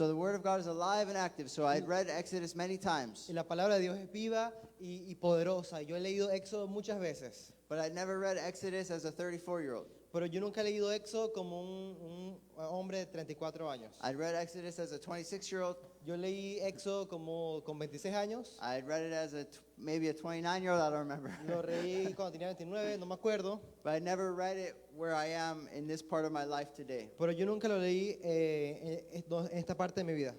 So the word of God is alive and active. So I read Exodus many times, Y la palabra de Dios es viva y poderosa. Yo he leído Éxodo muchas veces, but I never read Exodus as a 34-year-old. pero yo nunca he leído Éxodo como un hombre de 34 años. I read Exodus as a 26-year-old. Yo leí Éxodo como con 26 años. I read it as maybe a 29-year-old. I don't remember. Lo leí cuando tenía 29, no me acuerdo. But I never read it where I am in this part of my life today. Pero yo nunca lo leí en esta parte de mi vida.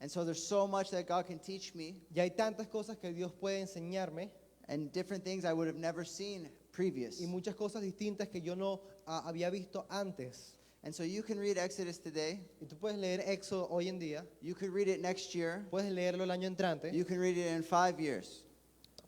And so there's so much that God can teach me, Y hay tantas cosas que Dios puede enseñarme and different things I would have never seen previous. y muchas cosas distintas que yo no había visto antes. And so you can read Exodus today. Y tú puedes leer Éxodo hoy en día, You could read it next year. puedes leerlo el año entrante, You can read it in 5 years.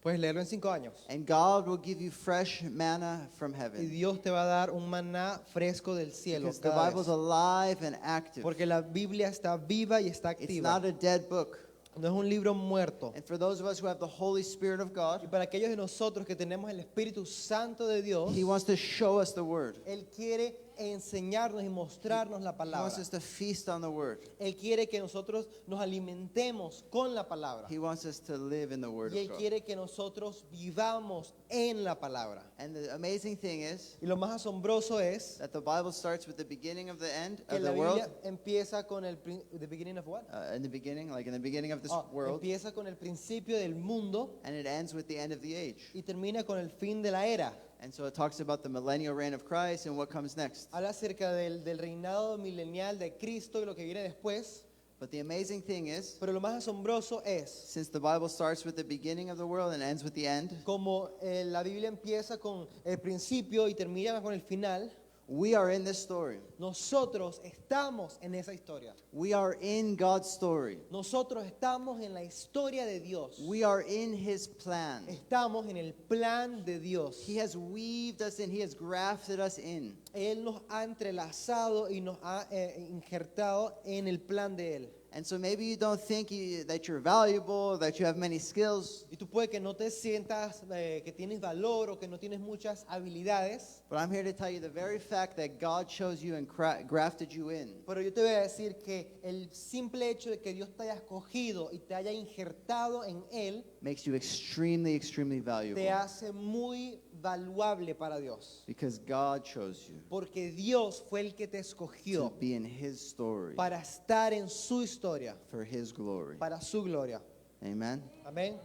puedes leerlo en 5 años. And God will give you fresh manna from Y heaven. Dios te va a dar un maná fresco del cielo Because the cada Bible's vez. alive and active. Porque la Biblia está viva y está It's activa. not a dead book. No es un libro muerto. And for those of us who have the Holy Spirit of Y God, para aquellos de nosotros que tenemos el Espíritu Santo de Dios, He wants to show us the Word. Él quiere enseñarnos y mostrarnos la He palabra. wants us to feast on the Word. Él quiere que nosotros nos alimentemos con la palabra. He wants us to live in the Word Y of Él God. quiere que nosotros vivamos en la palabra. And the amazing thing is Y lo más asombroso es that the Bible starts with the beginning of the end que of la the world. Biblia empieza con the beginning of what? In the beginning, like in the beginning of this world, Empieza con el principio del mundo and it ends with the end of the age. y termina con el fin de la era. And so it talks about the millennial reign of Christ and what comes next. Habla acerca del reinado milenial de Cristo y lo que viene después. But the amazing thing is, Pero lo más asombroso es since the Bible starts with the beginning of the world and ends with the end, como la Biblia empieza con el principio y termina con el final. we are in this story. Nosotros estamos en esa historia. We are in God's story. Nosotros estamos en la historia de Dios. We are in His plan. Estamos en el plan de Dios. He has weaved us in. He has grafted us in. Él nos ha entrelazado y nos ha injertado en el plan de Él. And so maybe you don't think that you're valuable, that you have many skills. Y tú puedes que no te sientas que tienes valor o que no tienes muchas habilidades. But I'm here to tell you the very fact that God chose you and grafted you in Pero yo te voy a decir que el simple hecho de que Dios te haya escogido y te haya injertado en Él makes you extremely, extremely valuable. te hace muy valuable para Dios. Because God chose you Porque Dios fue el que te to escogió be in His story para estar en su historia, for His glory. para su gloria. Amen. Amén.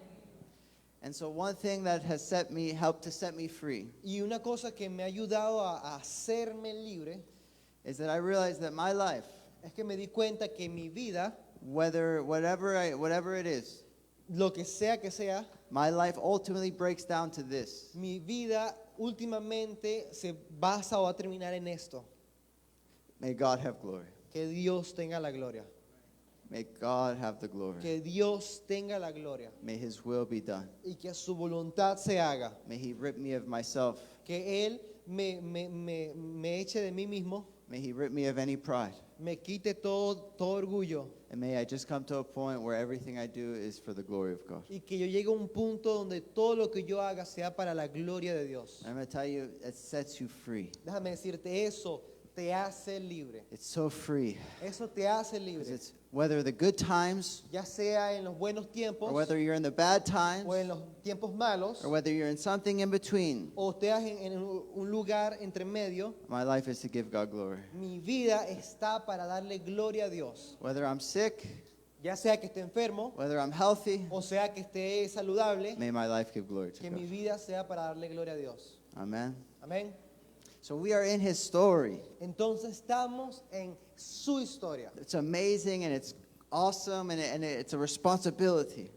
And so one thing that has helped to set me free Y una cosa que me ha ayudado a hacerme libre is that I realized that my life, es que me di cuenta que mi vida, whatever it is, lo que sea, my life ultimately breaks down to this. mi vida últimamente se basa o va a terminar en esto. May God have glory. Que Dios tenga la gloria. May God have the glory. Que Dios tenga la gloria. May His will be done. Y que su voluntad se haga. May He rip me of myself. Que Él me eche de mí mismo. May He rip me of any pride. Me quite todo orgullo. And may I just come to a point where everything I do is for the glory of God. Y que yo llegue a un punto donde todo lo que yo haga sea para la gloria de Dios. I'm going to tell you, it sets you free. Déjame decirte, eso te hace libre. It's so free. Eso te hace 'Cause libre. it's whether the good times Ya sea en los buenos tiempos or whether you're in the bad times o en los tiempos malos or whether you're in something in between, o estés en un lugar entre medio, my life is to give God glory. mi vida está para darle gloria a Dios. Whether I'm sick, Ya sea que esté enfermo whether I'm healthy, o sea que esté saludable, may my life give glory to que mi God. vida sea para darle gloria a Dios. Amen. Amén. So we are in His story. Entonces estamos en su historia. It's amazing and it's awesome and it's a responsibility.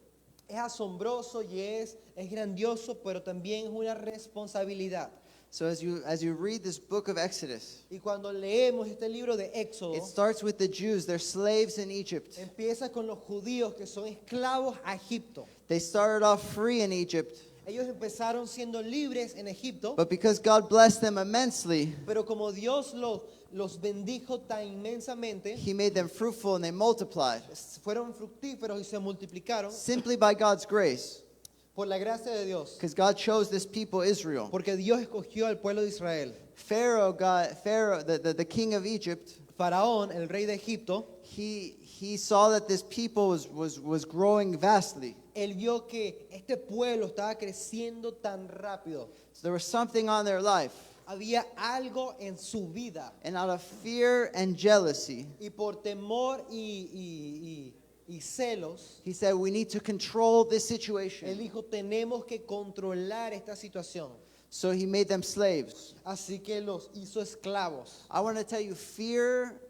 Es asombroso y es grandioso, pero también es una responsabilidad. So as you read this book of Exodus, Y cuando leemos este libro de Éxodo, it starts with the Jews. They're slaves in Egypt. empieza con los judíos que son esclavos a Egipto. They started off free in Egypt, Ellos empezaron siendo libres en Egipto, but because God blessed them immensely, pero como Dios los bendijo tan inmensamente, He made them fruitful and they multiplied. fueron fructíferos y se multiplicaron Simply by God's grace. por la gracia de Dios. Because God chose this people, Israel. Porque Dios escogió al pueblo de Israel. Pharaoh, the king of Egypt, Faraón, el rey de Egipto, he saw that this people was growing vastly. él vio que este pueblo estaba creciendo tan rápido. So there was something on their life. Había algo en su vida. And out of fear and jealousy, Y por temor y celos, he said, we need to control this él situation. dijo, tenemos que controlar esta situación. So he made them slaves. Así que los hizo esclavos. I want to tell you, fear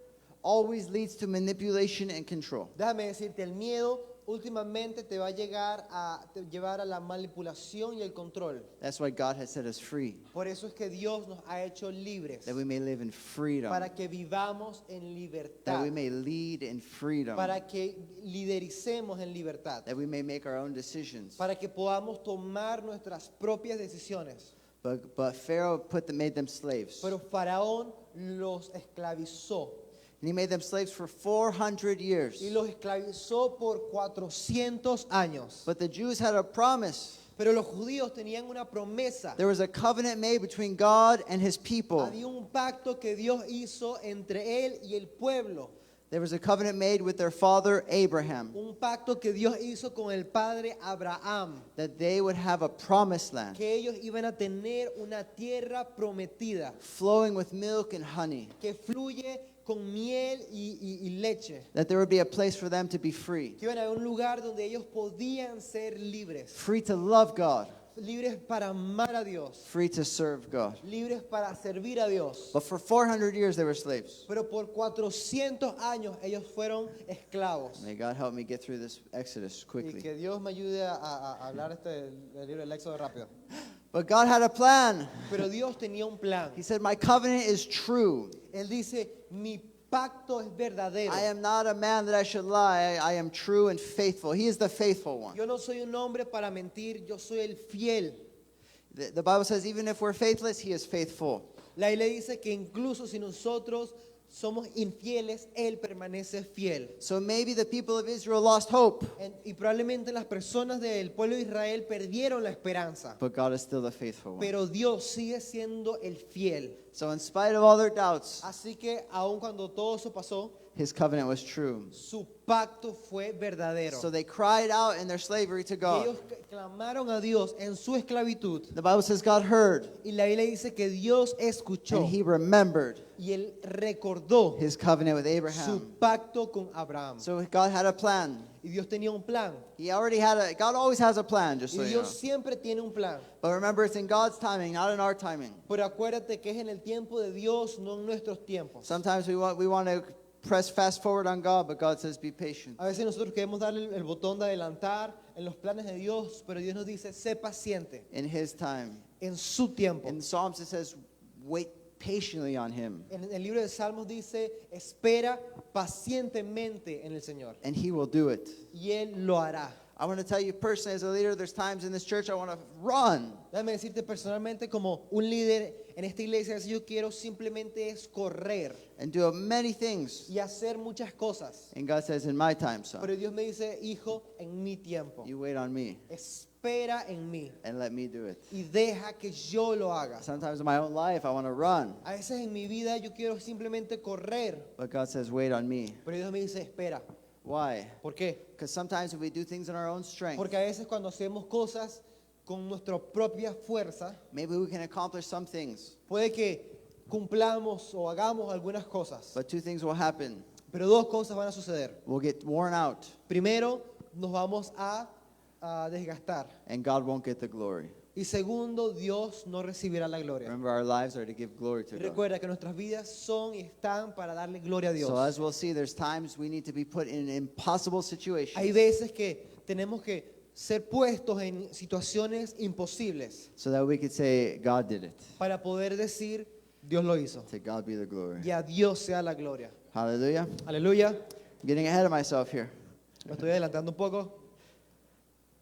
always leads to manipulation and control. Déjame decirte, el miedo últimamente te va a llevar a la manipulación y el control. That's why God has set us free, Por eso es que Dios nos ha hecho libres, that we may live in freedom, para que vivamos en that libertad, we may lead in freedom, para que lidericemos en libertad, that we may make our own decisions. para que podamos tomar nuestras propias decisiones. But Pharaoh made them slaves. Pero Faraón los esclavizó And he made them slaves for 400 years. y los esclavizó por 400 años. But the Jews had a promise. Pero los judíos tenían una promesa. There was a covenant made between God and his people. Había un pacto que Dios hizo entre él y el pueblo. There was a covenant made with their father Abraham, Un pacto que Dios hizo con el padre Abraham. that they would have a promised land Que ellos iban a tener una tierra prometida. flowing with milk and honey, Que fluye con miel y leche. that there would be a place for them to be free, Que iban a un lugar donde ellos podían ser libres. free to love God, Libres para amar a Dios. free to serve God. Libres para servir a Dios. But for 400 years they were slaves. Pero por 400 años ellos fueron esclavos. May God help me get through this Exodus Y quickly. que Dios me ayude a hablar del libro del Éxodo rápido. But God had a plan. Pero Dios tenía un plan. He said, my covenant is true. Él dice, mi pacto es verdadero. I am not a man that I should lie. I am true and faithful. He is the faithful one. Yo no soy un hombre para mentir, yo soy el fiel. The Bible says even if we're faithless, he is faithful. La Biblia dice que incluso si nosotros somos infieles, Él permanece fiel. So maybe the people of Israel lost hope, Y probablemente las personas del pueblo de Israel perdieron la esperanza. but God is still the faithful one. Pero Dios sigue siendo el fiel. So in spite of all their doubts, Así que aun cuando todo eso pasó, his covenant was true. su pacto fue verdadero. So they cried out in their slavery to Y God. ellos clamaron a Dios en su esclavitud. The Bible says God heard Y la Biblia dice que Dios escuchó and he remembered y Él recordó his covenant with su Abraham. pacto con Abraham. So God had a plan. Y Dios tenía un plan. God always has a plan, just Y so you know. Dios siempre tiene un plan. But remember, it's in God's timing, not in our timing. Pero acuérdate que es en el tiempo de Dios, no en nuestros tiempos. Sometimes we want to press fast forward on God, but God says be patient. A veces nosotros queremos darle el botón de adelantar en los planes de Dios, pero Dios nos dice, sé paciente In his time. en su tiempo. In Psalms it says wait patiently on him, En el libro de Salmos dice, espera pacientemente en el Señor. and he will do it. Y Él lo hará. I want to tell you personally, as a leader, there's times in this church I want to run. Déjame decirte personalmente como un líder en esta iglesia, yo quiero simplemente es correr And do many things. y hacer muchas cosas. And God says, in my time, Pero son, Dios me dice, hijo, en mi tiempo. you wait on me Espera en mí and let me do it. y deja que yo lo haga. Sometimes in my own life, I want to run. A veces en mi vida yo quiero simplemente correr, But God says, wait on me. pero Dios me dice, espera. Why? ¿Por qué? Because sometimes when we do things in our own strength, Porque a veces cuando hacemos cosas con nuestra propia fuerza, maybe we can accomplish some things. puede que cumplamos o hagamos algunas cosas, But two things will happen. pero dos cosas van a suceder. We'll get worn out, Primero, nos vamos a desgastar. and God won't get the glory. Y segundo, Dios no recibirá la gloria. Remember, our lives are to give glory to God. Recuerda que nuestras vidas son y están para darle gloria a Dios. So as we'll see, there's times we need to be put in impossible situations Hay veces que tenemos que ser puestos en situaciones imposibles so that we could say, God did it. para poder decir, Dios lo hizo. To God be the glory. Y a Dios sea la gloria. Hallelujah. Aleluya. I'm getting ahead of myself here. Me estoy adelantando un poco.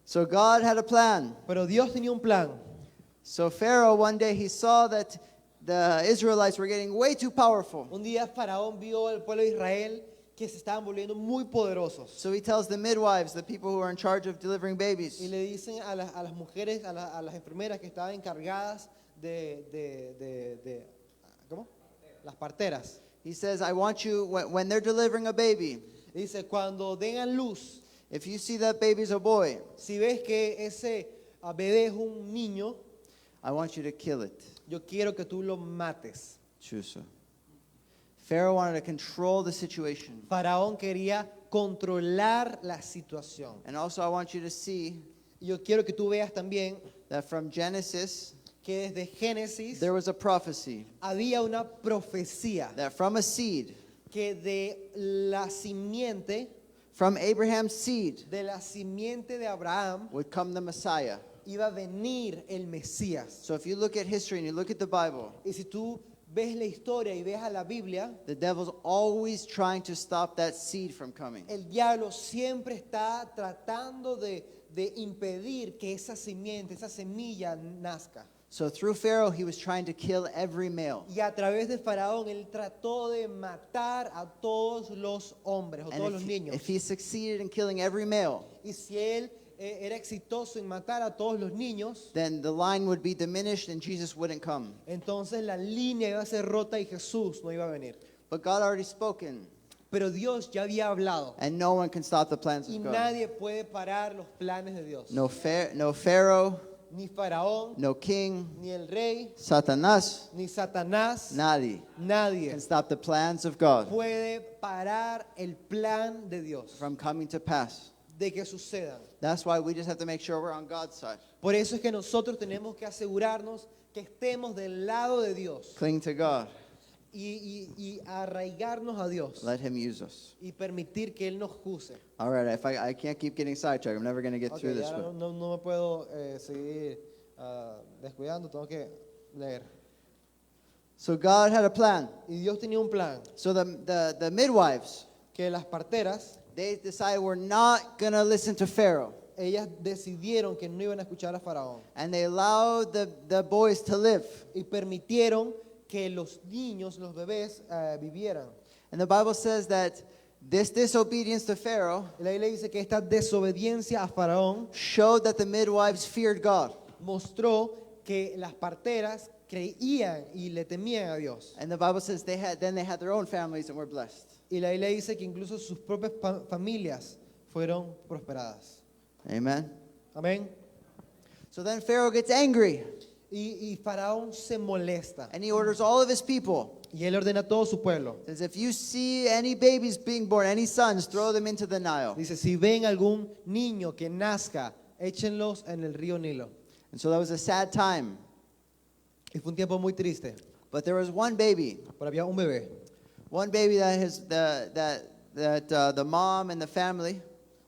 So God had a plan. Pero Dios tenía un plan. So Pharaoh, one day, he saw that the Israelites were getting way too powerful. Un día Faraón vio al pueblo de Israel que se estaban volviendo muy poderosos. So he tells the midwives, the people who are in charge of delivering babies, Y le dicen a las mujeres, a las enfermeras que estaban encargadas ¿cómo? Las parteras. He says, I want you, when they're delivering a baby, Dice, cuando den a luz, if you see that baby's a boy, si ves que ese bebé es un niño, I want you to kill it. yo quiero que tú lo mates. Chusa. Pharaoh wanted to control the situation. Faraón quería controlar la situación. And also I want you to see Y yo quiero que tú veas también that from Genesis, que desde Génesis there was a prophecy había una profecía that from a seed, que de la simiente, from Abraham's seed, de la simiente de Abraham, would come the Messiah. iba a venir el Mesías. So if you look at history and you look at the Bible, Y si tú ves la historia y ves a la Biblia, the devil's always trying to stop that seed from coming. el diablo siempre está tratando de impedir que esa simiente, esa semilla nazca. So through Pharaoh, he was trying to kill every male. Y a través de Faraón, él trató de matar a todos los hombres o todos los And niños. if he succeeded in killing every male, Y si él era exitoso en matar a todos los niños, then the line would be diminished and Jesus wouldn't come. entonces la línea iba a ser rota y Jesús no iba a venir. But God already spoken, Pero Dios ya había hablado and no one can stop the plans y of God. nadie puede parar los planes de Dios. No Pharaoh, Ni Faraón, no king, ni el rey, Satanás, ni Satanás, nadie nadie can stop the plans of God puede parar el plan de Dios from coming to pass. de que sucedan. That's why we just have to make sure we're on God's side. Por eso es que nosotros tenemos que asegurarnos que estemos del lado de Dios Cling to God. y arraigarnos a Dios Let him use us. y permitir que Él nos use. All right, if I can't keep getting sidetracked. I'm never going to get Ok, through this. ya But. no me puedo seguir descuidando, tengo que leer. So God had a plan. Y Dios tenía un plan, So the midwives, que las parteras, they decided we're not going to listen to Pharaoh. ellas decidieron que no iban a escuchar a Faraón And they allowed the boys to live. y permitieron que los niños, los bebés, vivieran. And the Bible says that this disobedience to Pharaoh Y la Biblia dice que esta desobediencia a Faraón showed that the midwives feared God. mostró que las parteras creían y le temían a Dios. And the Bible says they had their own families and were blessed. Y la Biblia dice que incluso sus propias familias fueron prosperadas. Amen. Amén. So then Pharaoh gets angry Y Faraón se molesta. and he orders all of his people. Y él ordena a todo su pueblo. Says if you see any babies being born, any sons, throw them into the Nile. Dice, si ven algún niño que nazca, échenlos en el río Nilo. And so that was a sad time. Y fue un tiempo muy triste. But there was one baby Pero había un bebé. that the mom and the family,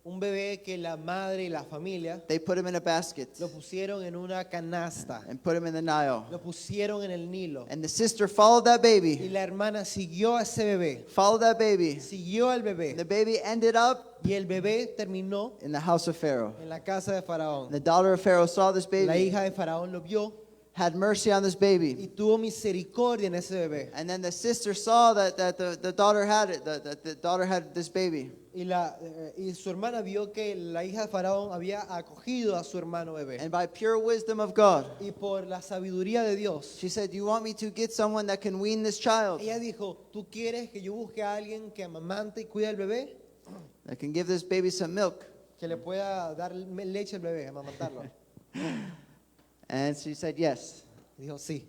Un bebé que la madre y la familia they put him in a basket lo pusieron en una canasta. and put him in the Nile. Lo pusieron en el Nilo. And the sister followed that Y baby, la hermana siguió a ese bebé. followed that baby. Siguió al The bebé. baby ended up Y el bebé terminó in the house of Pharaoh. en la casa de Faraón. The daughter of Pharaoh saw this La baby, hija de Faraón lo vio had mercy on this baby. y tuvo misericordia en ese bebé. And then the sister saw that the daughter had it, that the daughter had this baby. Y su hermana vio que la hija de Faraón había acogido a su hermano bebé. And by pure wisdom of God, Y por la sabiduría de Dios, she said, "Do you want me to get someone that can wean this child, ella dijo, ¿tú quieres que yo busque a alguien que amamante y cuide al bebé? that can give this baby some milk?" Que le pueda dar leche al bebé, amamantarlo. And she said, "Yes, Dijo, sí,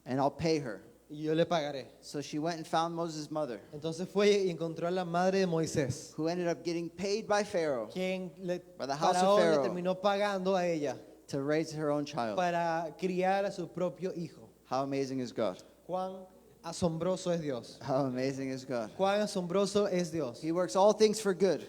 and I'll pay her." y yo le pagaré. So she went and found Moses' mother, Entonces fue y encontró a la madre de Moisés, who ended up getting paid by Pharaoh quien By the house of Faraón le Pharaoh. terminó pagando a ella to raise her own child. para criar a su propio hijo. How amazing is God? Cuán asombroso es Dios. How amazing is God? Cuán asombroso es Dios. He works all things for good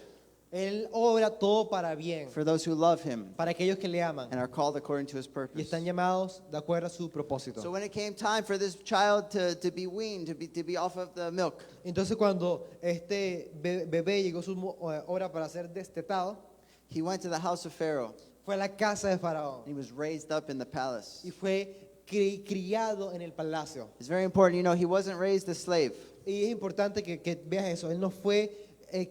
Él obra todo para bien, for those who love him para aquellos que le aman and are called according to his y purpose. están llamados de acuerdo a su propósito. So when it came time for this child to be weaned, to be off of the milk, Entonces cuando este bebé llegó su hora para ser destetado, he went to the house of Pharaoh. fue a la casa de Faraón He was raised up in the palace. y fue criado en el palacio. It's very important, he wasn't raised a slave. Y es importante que veas eso. Él no fue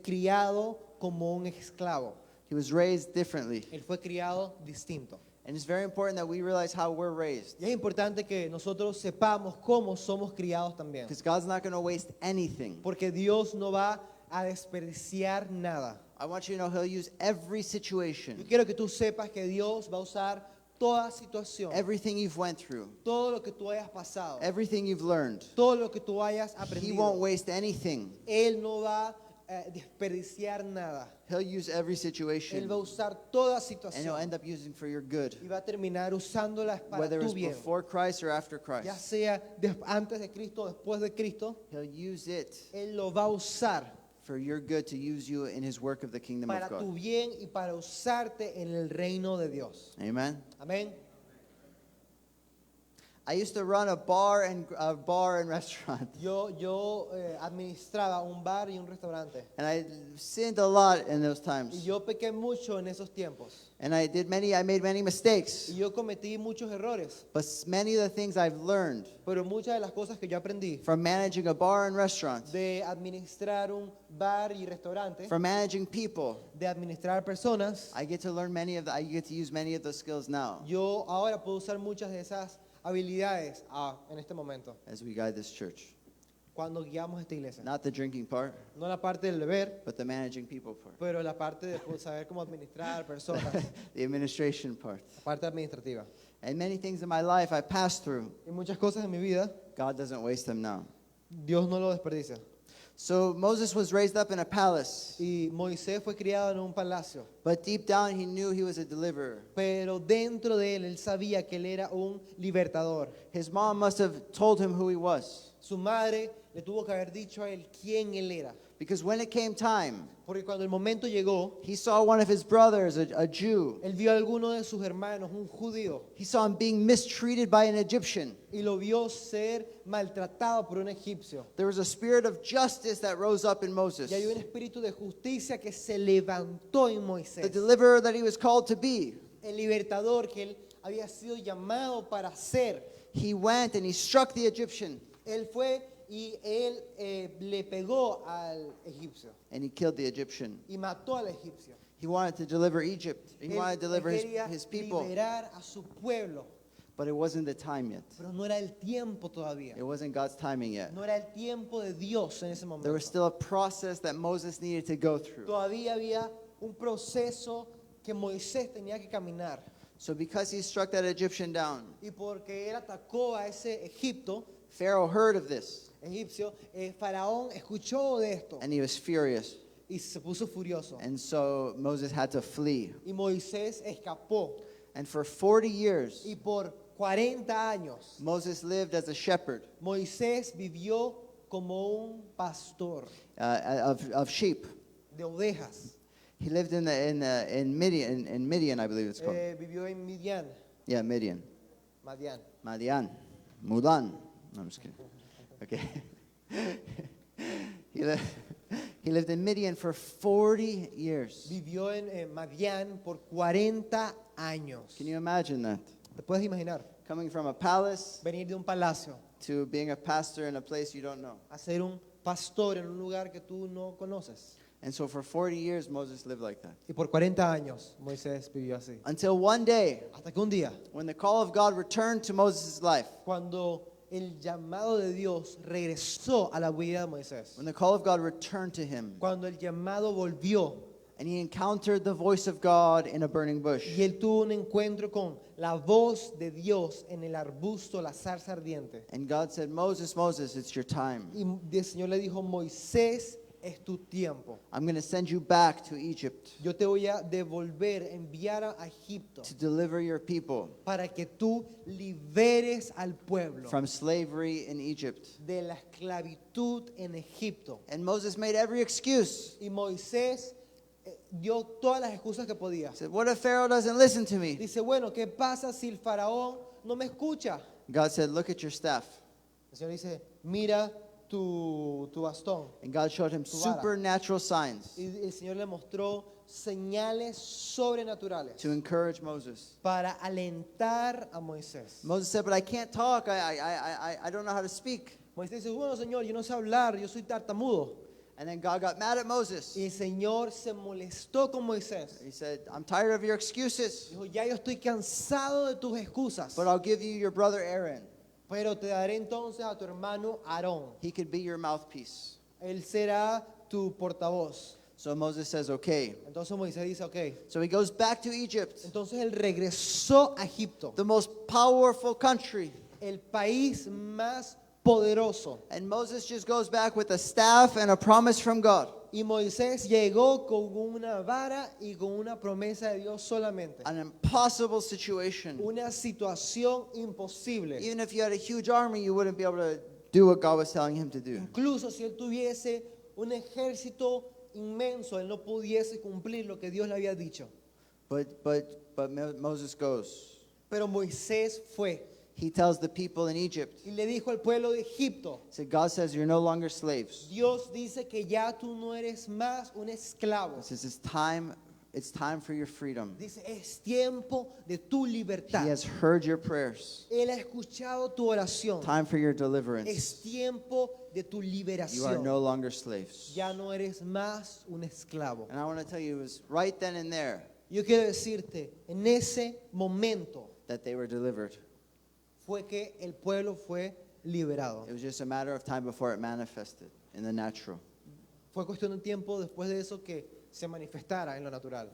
criado como un esclavo. He was raised differently. Él fue criado distinto. And it's very important that we realize how we're raised. Y es importante que nosotros sepamos cómo somos criados también. Because God's not going to waste anything. Porque Dios no va a desperdiciar nada. I want you to know He'll use every Yo situation, quiero que tú sepas que Dios va a usar toda situación, everything you've went through, todo lo que tú hayas pasado, everything you've learned. todo lo que tú hayas He aprendido. won't waste anything. Él no va a desperdiciar nada. He'll use every Él situation, va a usar toda and He'll situación end up using for your good, y va a terminar usándolas para whether tu it's bien. before Christ or after Ya Christ. sea antes de Cristo o después de Cristo, He'll use it Él lo va a usar for your good to use you in His work of the kingdom para of tu God. bien y para usarte en el reino de Dios. Amen. Amén. I used to run a bar and restaurant, Yo administraba un bar y un restaurante. and I sinned a lot in those Y times. yo pequé mucho en esos tiempos. And I made many mistakes. Y yo cometí muchos errores. But many of the things I've learned Pero muchas de las cosas que yo aprendí from managing a bar and restaurant, de administrar un bar y restaurante, from managing people, de administrar personas, I get to use many of those skills now yo ahora puedo usar muchas de esas habilidades en este momento, as we guide this church. cuando guiamos esta iglesia. Not the drinking part, No la parte del beber, but the managing people part. pero la parte de saber cómo administrar personas, The administration part. la parte administrativa. And many things in my life I passed through. Y muchas cosas en mi vida, God doesn't waste them now. Dios no lo desperdicia. So Moses was raised up in a palace, Y Moisés fue criado en un palacio, but deep down he knew he was a deliverer. pero dentro de él sabía que él era un libertador. His mom must have told him who he was. Su madre le tuvo que haber dicho a él quién él era. Because when it came time, Porque cuando el momento llegó, he saw one of his brothers, a Jew. él vio a alguno de sus hermanos, un judío, He saw him being mistreated by an Egyptian. y lo vio ser maltratado por un egipcio. There was a spirit of justice that rose up in Moses. Y hay un espíritu de justicia que se levantó en The Moisés. deliverer that he was called to be. El libertador que él había sido llamado para ser. He went and he struck the Egyptian Él fue y él le pegó al egipcio and he killed the Egyptian. y mató al egipcio. He wanted to deliver Egypt. He wanted to deliver quería his people. liberar a su pueblo, But it wasn't the time yet. pero no era el tiempo todavía. It wasn't God's timing yet. No era el tiempo de Dios en ese There momento. was still a process that Moses needed to go through. Todavía había un proceso que Moisés tenía que caminar. So because he struck that Egyptian down, Y porque él atacó a ese Pharaoh heard of this egipcio, Faraón escuchó de esto and he was furious. y se puso furioso. And so Moses had to flee. Y Moisés escapó. And for 40 years, Y por 40 años, Moses lived as a shepherd Moisés vivió como un pastor of sheep. de ovejas. He lived in Midian, I believe it's called. Vivió en Midian, Yeah, Midian. Madián. Madian. Mudan. No, I'm just kidding. Okay. He lived in Midian for 40 years. Vivió en Madián por 40 años. Can you imagine that? ¿Te puedes imaginar? Coming from a palace Venir de un palacio to being a pastor in a place you don't know. a ser un pastor en un lugar que tú no conoces. And so for 40 years, Moses lived like that. Y por 40 años Moisés vivió así. Until one day, Hasta que un día, when the call of God returned to Moses' life, cuando el llamado de Dios regresó a la vida de Moisés, when the call of God returned to him, cuando el llamado volvió and he encountered the voice of God in a burning bush. y él tuvo un encuentro con la voz de Dios en el arbusto, la zarza ardiente. And God said, Moses, Moses, it's your time. Y el Señor le dijo, Moisés, es tu tiempo. I'm going to send you back to Egypt Yo te voy a devolver, enviar a Egipto to deliver your people para que tú liberes al pueblo from slavery in Egypt. de la esclavitud en Egipto. And Moses made every excuse. Y Moisés dio todas las excusas que podía. He said, what if Pharaoh doesn't listen to me? Dice, bueno, ¿qué pasa si el faraón no me escucha? God said, look at your staff. El Señor dice, mira tu bastón. And God showed him Tu vara. supernatural signs Y el Señor le mostró señales sobrenaturales to encourage Moses. para alentar a Moisés. Moses said, but I can't talk. I don't know how to speak. Moisés dice, bueno, Señor, yo no sé hablar, yo soy tartamudo. And then God got mad at Moses. Y el Señor se molestó con Moisés. He said, I'm tired of your excuses, Dijo, ya yo estoy cansado de tus excusas, but I'll give you your brother Aaron. pero te daré entonces a tu hermano Aarón. He could be your mouthpiece. Él será tu portavoz. So Moses says, okay. Entonces Moisés dice, ok. So he goes back to Egypt, Entonces él regresó a Egipto, the most powerful country. el país más poderoso. And Moses just goes back with a staff and a promise from God. Y Moisés llegó con una vara y con una promesa de Dios solamente. An impossible situation. Una situación imposible. Even if you had a huge army, you wouldn't be able to do what God was telling him to do. Incluso si él tuviese un ejército inmenso, él no pudiese cumplir lo que Dios le había dicho. But Moses goes. Pero Moisés fue He tells the people in Egypt, y le dijo al pueblo de Egipto, he said, God says you're no longer slaves. Dios dice que ya tú no eres más un esclavo. He says it's time for your freedom. Dice, es tiempo de tu libertad. He has heard your prayers. Él ha escuchado tu oración. Time for your deliverance. Es tiempo de tu You are liberación. no longer slaves. Ya no eres más un esclavo. And I want to tell you, it was right then and there Yo quiero decirte, en ese momento that they were delivered. fue que el pueblo fue liberado. It was just a matter of time before it manifested in the natural. Fue cuestión de tiempo después de eso que se manifestara en lo natural.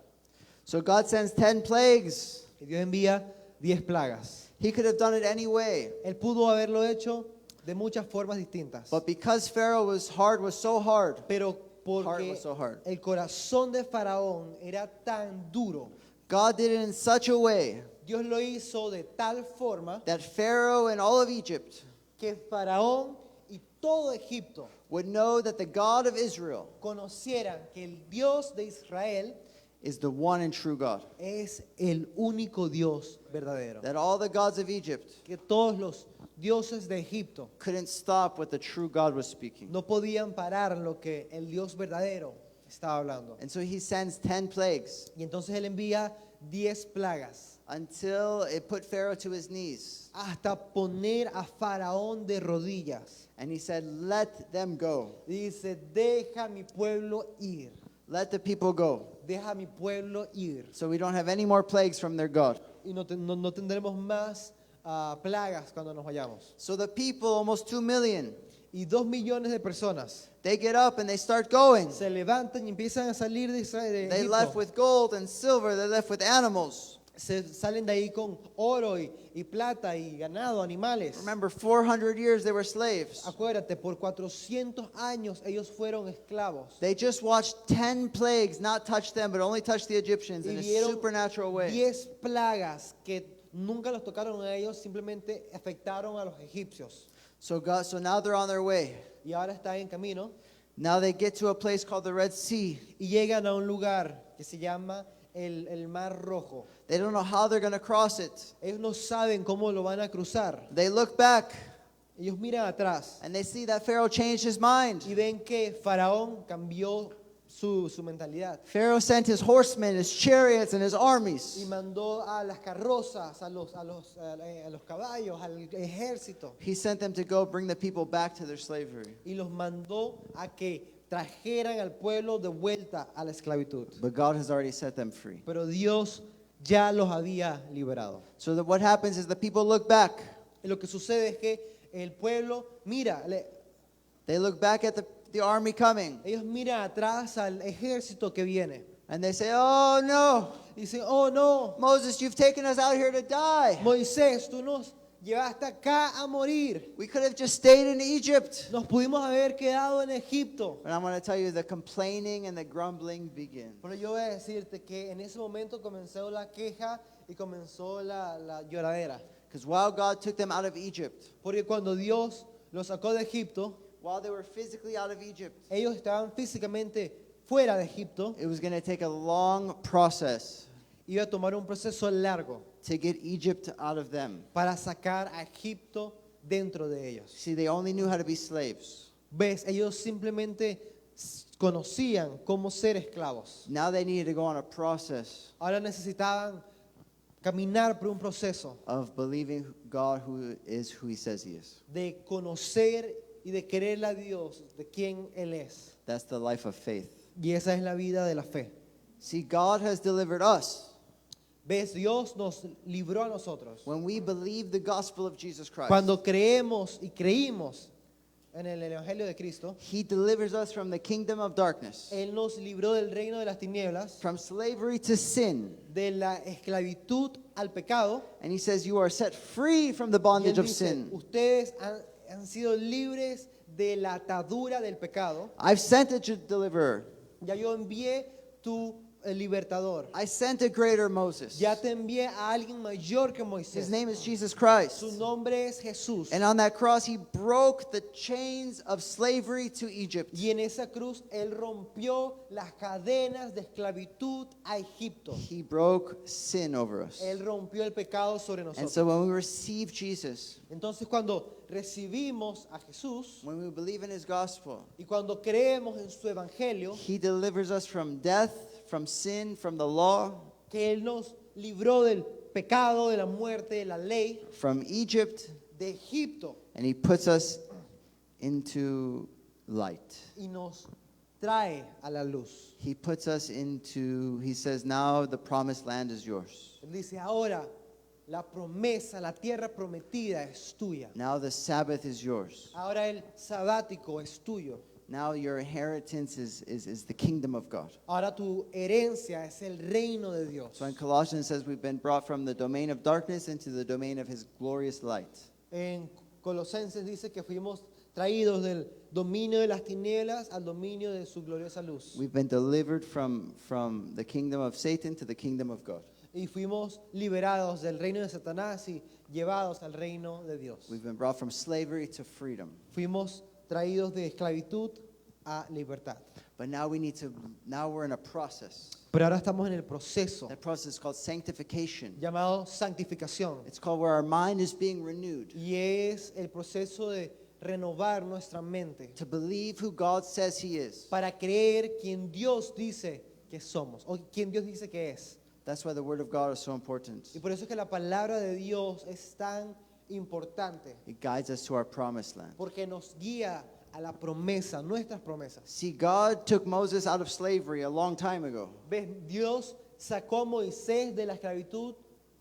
So God sends 10 plagues. Y Dios envía 10 plagas. He could have done it any way. Él pudo haberlo hecho de muchas formas distintas. But because Pharaoh was so hard, Pero heart porque was so hard. el corazón de Faraón era tan duro, God did it in such a way Dios lo hizo de tal forma that Pharaoh and all of Egypt que Faraón y todo Egipto would know that the God of Israel conocieran que el Dios de Israel is the one and true God. es el único Dios verdadero. That all the gods of Egypt Que todos los dioses de Egipto couldn't stop what the true God was speaking. no podían parar lo que el Dios verdadero estaba hablando. And so he sends 10 plagues Y entonces él envía 10 plagas until it put Pharaoh to his knees. hasta poner a Faraón de rodillas. And he said, let them go. Dice, deja mi pueblo ir. Let the people go. Deja mi pueblo ir. So we don't have any more plagues from their God. Y no tendremos más plagas cuando nos vayamos. So the people, almost 2 million, Y 2 millones de personas they get up and they start going. se levantan y empiezan a salir de Israel. They left with gold and silver. They left with animals. Se salen de ahí con oro y plata y ganado, animales. Remember, 400 years they were slaves. Acuérdate, por 400 años ellos fueron esclavos. They just watched 10 plagues not touch them, but only touch the Egyptians Y in a vieron supernatural way. 10 plagas que nunca los tocaron a ellos, simplemente afectaron a los egipcios. So now they're on their way. Y ahora están en camino Now they get to a place called the Red Sea. y llegan a un lugar que se llama el Mar Rojo. They don't know how they're going to cross it. Ellos no saben cómo lo van a cruzar. They look back Ellos miran atrás and they see that Pharaoh changed his mind. y ven que Faraón cambió su mentalidad Pharaoh sent his horsemen, his chariots, and his y armies. mandó a las carrozas, a los caballos, al ejército He sent them to go bring the people back to their slavery. y los mandó a que trajeran al pueblo de vuelta a la esclavitud. But God has already set them free. Pero Dios ya los había liberado. So that what happens is the people look back. Y lo que sucede es que el pueblo mira, They look back at the army coming. ellos miran atrás al ejército que viene. And they say, oh no, Dicen, oh no, Moses, you've taken us out here to die. Moisés, tú nos llevaste acá a morir. We could have just stayed in Egypt. Nos pudimos haber quedado en Egipto. But I'm going to tell you, the complaining and the grumbling begin. Pero yo voy a decirte que en ese momento comenzó la queja y comenzó la lloradera. Because while God took them out of Egypt, Porque cuando Dios los sacó de Egipto, while they were physically out of Egypt, ellos estaban físicamente fuera de Egipto. it was going to take a long process Iba a tomar un proceso largo to get Egypt out of them. para sacar a Egipto dentro de ellos. See, they only knew how to be slaves. ¿Ves? Ellos simplemente conocían cómo ser esclavos. Now they needed to go on a process Ahora necesitaban caminar por un proceso of believing God who is who he says he is. de conocer y de creerle a Dios de quién Él es. That's the life of faith. Y esa es la vida de la fe. See, God has delivered us ¿Ves? Dios nos libró a nosotros. when we believe the gospel of Jesus Christ. Cuando creemos y creímos en el Evangelio de Cristo, He delivers us from the kingdom of darkness, Él nos libró del reino de las tinieblas, from slavery to sin. de la esclavitud al pecado. And he says, you are set free from the Y Él bondage of dice, sin. ustedes han sido libres de la atadura del pecado. I've sent a deliverer. Ya yo envié tu libertador. I sent a greater Moses. Ya te envié a alguien mayor que His Moisés. name is Jesus Christ. Su nombre es Jesús. And on that cross, he broke the chains of slavery to Egypt. Y en esa cruz Él rompió las cadenas de esclavitud a Egipto. He broke sin over us. Él rompió el pecado sobre And nosotros. so when we receive Jesus, Entonces cuando recibimos a Jesús when we believe in his gospel, y cuando creemos en su evangelio, he delivers us from death, from sin, from the law, que Él nos libró del pecado, de la muerte, de la ley, from Egypt, de Egipto, and he puts us into light. y nos trae a la luz. He puts us into, he says, now the promised land is yours. Él dice, ahora la promesa, la tierra prometida es tuya. Now the Sabbath is yours. Ahora el sabático es tuyo. Now your inheritance is the kingdom of God. Ahora tu herencia es el reino de Dios. So in Colossians it says we've been brought from the domain of darkness into the domain of his glorious light. En Colosenses dice que fuimos traídos del dominio de las tinieblas al dominio de su gloriosa luz. We've been delivered from the kingdom of Satan to the kingdom of God. Y fuimos liberados del reino de Satanás y llevados al reino de Dios. We've been brought from slavery to freedom. Fuimos traídos de esclavitud a libertad. But now we're in a process. Pero ahora estamos en el proceso That process is called sanctification. llamado santificación. It's called where our mind is being renewed Y es el proceso de renovar nuestra mente to believe who God says he is. para creer quien Dios dice que somos o quien Dios dice que es. That's why the word of God is so important. Y por eso es que la palabra de Dios es tan importante, It guides us to our promised land. porque nos guía a la promesa, nuestras promesas. See, God took Moses out of slavery a long time ago. ¿Ves? Dios sacó a Moisés de la esclavitud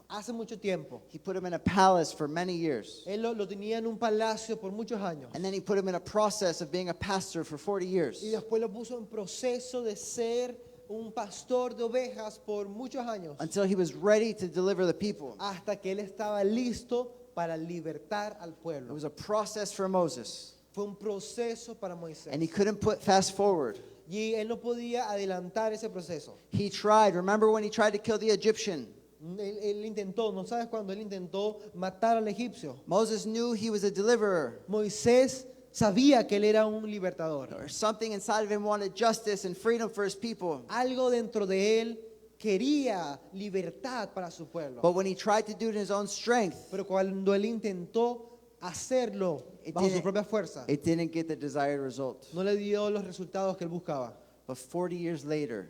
hace mucho tiempo. He put him in a palace for many years. Él lo tenía en un palacio por muchos años. And then he put him in a process of being a pastor for 40 years. Y después lo puso en proceso de ser un pastor de ovejas por muchos años. Until he was ready to deliver the people. Hasta que él estaba listo para libertar al It pueblo. was a process for Moses. Fue un proceso para Moisés. And he couldn't put fast forward. Y él no podía adelantar ese proceso. He tried. Remember when he tried to kill the Egyptian? Él intentó, ¿no sabes cuando él intentó matar al egipcio? Moses knew he was a deliverer. Moisés sabía que él era un libertador. Or something inside of him wanted justice and freedom for his people. Algo dentro de él quería libertad para su pueblo. But when he tried to do it in his own strength, Pero cuando él intentó hacerlo It bajo su didn't- propia fuerza, it didn't get the desired result. no le dio los resultados que él buscaba. But 40 years later,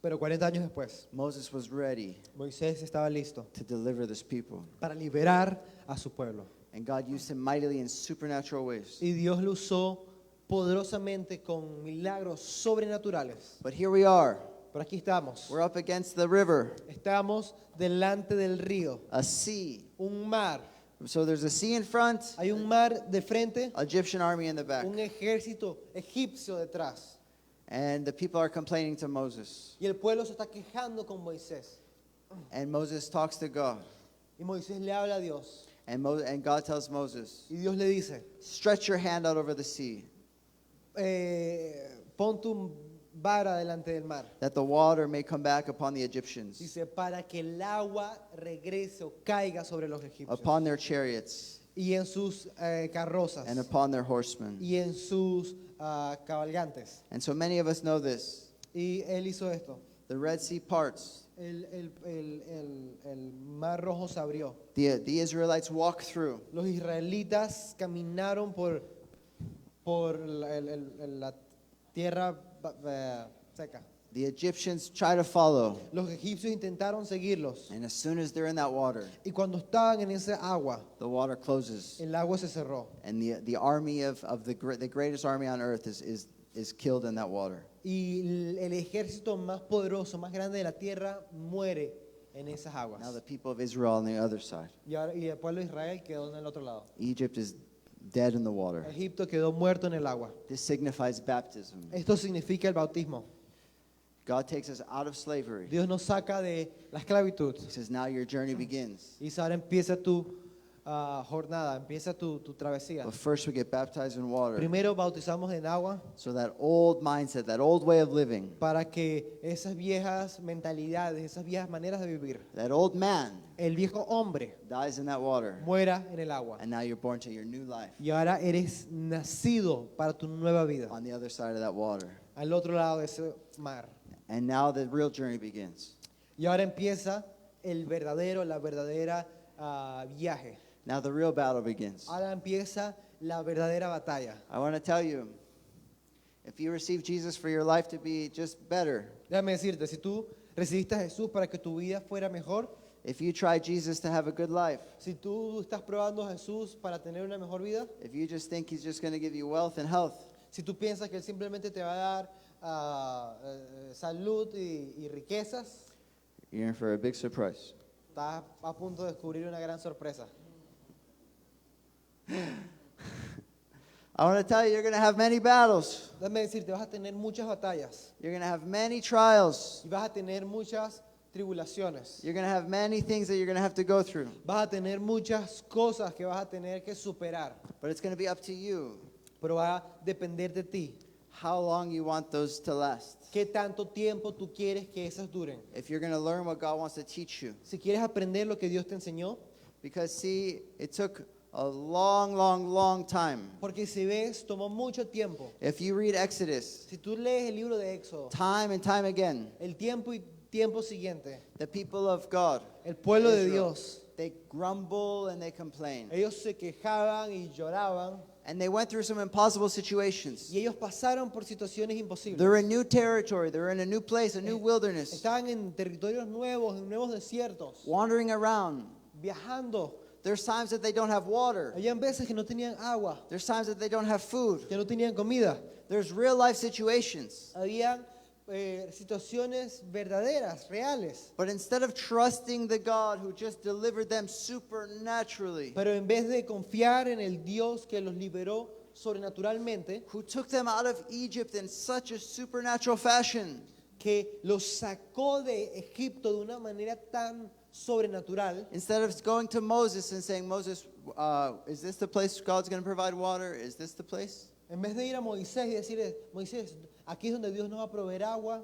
Pero 40 años después, Moses was ready Moisés estaba listo to deliver this people. para liberar a su pueblo. And God used him mightily in supernatural ways. Y Dios lo usó poderosamente con milagros sobrenaturales. But here we are. Pero aquí estamos. We're up against the river, Estamos delante del río, a sea. un mar. So there's a sea in front, Hay un mar de frente, Egyptian army in the back. un ejército egipcio detrás. And the people are complaining to Moses. Y el pueblo se está quejando con Moisés. And Moses talks to God. Y Moisés le habla a Dios. And God tells Moses, Y Dios le dice, stretch your hand out over the sea, pon tu vara delante del mar. that the water may come back upon the Egyptians, Dice, para que el agua regrese o caiga sobre los egipcios. upon their chariots, Y en sus carrozas. and upon their horsemen. Y en sus cabalgantes. And so many of us know this. Y él hizo esto. The Red Sea parts. El mar rojo se abrió. The Israelites walk through. Los israelitas caminaron por la tierra seca. The Egyptians try to follow. Los egipcios intentaron seguirlos. And as soon as they're in that water, Y cuando estaban en esa agua, the water closes. el agua se cerró. And the army of the greatest army on earth is killed in that water. Y el ejército más poderoso, más grande de la tierra, muere en esas aguas. Now the people of Israel on the other side. Y el pueblo de Israel quedó en el otro lado. Egypt is dead in the water. Egipto quedó muerto en el agua. This signifies baptism. Esto significa el bautismo. God takes us out of slavery. Dios nos saca de la esclavitud. He says, now your journey begins. Y ahora empieza tu jornada, empieza tu travesía. But first we get baptized in water. Primero bautizamos en agua So that old mindset, that old way of living, para que esas viejas mentalidades, esas viejas maneras de vivir, that old man el viejo hombre dies in that water. muera en el agua. And now you're born to your new life Y ahora eres nacido para tu nueva vida, on the other side of that water. al otro lado de ese mar. And now the real journey begins. Y ahora empieza la verdadera viaje. Now the real battle begins. Ahora empieza la verdadera batalla. I want to tell you, if you receive Jesus for your life to be just better, Déjame decirte, si tú recibiste a Jesús para que tu vida fuera mejor, if you try Jesus to have a good life, si tú estás probando a Jesús para tener una mejor vida, if you just think he's just going to give you wealth and health, si tú piensas que Él simplemente te va a dar salud y riquezas, you're in for a big surprise. estás a punto de descubrir una gran sorpresa. I want to tell you, you're going to have many battles. Déjame decirte, vas a tener muchas batallas You're going to have many trials. y vas a tener muchas tribulaciones. You're going to have many things that you're going to have to go through. Vas a tener muchas cosas que vas a tener que superar, But it's going to be up to you pero va a depender de ti. how long you want those to last. ¿Qué tanto tiempo tú quieres que esas duren? If you're going to learn what God wants to teach you. Si quieres aprender lo que Dios te enseñó, Because, see, it took a long, long, long time. porque si ves, tomó mucho tiempo. If you read Exodus, Si tú lees el libro de Éxodo, time and time again, el tiempo y tiempo siguiente, the people of God, el pueblo de Israel, Dios, they grumble and they complain. ellos se quejaban y lloraban And they went through some impossible situations. y ellos pasaron por situaciones imposibles. They're in new territory. They're in a new place, a new wilderness, Estaban en territorios nuevos, en nuevos desiertos, wandering around. viajando. There's times that they don't have water. Habían veces que no tenían agua, There's times that they don't have food. que no tenían comida. There's real life situations. Habían situaciones verdaderas, reales. But instead of trusting the God who just delivered them supernaturally, Pero en vez de confiar en el Dios que los liberó sobrenaturalmente, who took them out of Egypt in such a supernatural fashion, que los sacó de Egipto de una manera tan sobrenatural, instead of going to Moses and saying, Moses, is this the place God's going to provide water? Is this the place? en vez de ir a Moisés y decirle, Moisés, aquí es donde Dios nos va a proveer agua,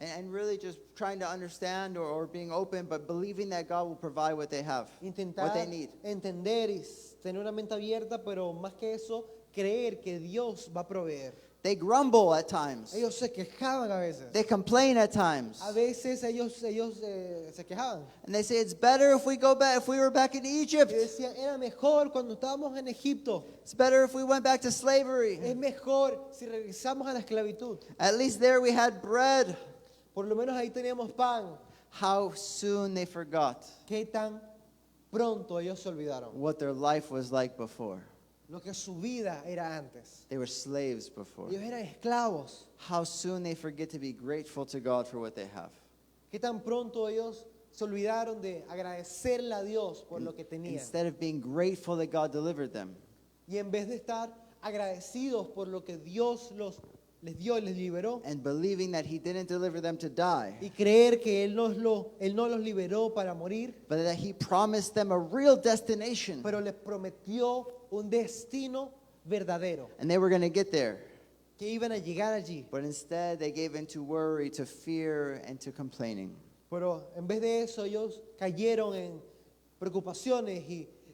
And really just trying to understand or being open, but believing that God will provide what they have, what intentar they need. entender y tener una mente abierta, pero más que eso, creer que Dios va a proveer. They grumble at times. Ellos se quejaban a veces. They complain at times. A veces ellos se quejaban. And they say, it's better if we go back, if we were back in Egypt. Y decían, era mejor cuando estábamos en Egipto. It's better if we went back to slavery. Es mejor si regresamos a la esclavitud. At least there we had bread. Por lo menos ahí teníamos pan. How soon they forgot Qué tan pronto ellos se olvidaron. what their life was like before. Lo que su vida era antes. They were slaves before. Ellos eran esclavos. How soon they forget to be grateful to God for what they have. Qué tan pronto ellos se olvidaron de agradecerle a Dios por lo que tenían. Instead of being grateful that God delivered them, Y en vez de estar agradecidos por lo que Dios les dio y les liberó, and believing that He didn't deliver them to die, y creer que Él no los liberó para morir, but that He promised them a real destination, pero les prometió un destino verdadero, and they were going to get there. que iban a llegar allí. But instead, they gave in to worry, to fear, and to complaining. Pero en vez de eso, ellos cayeron en preocupaciones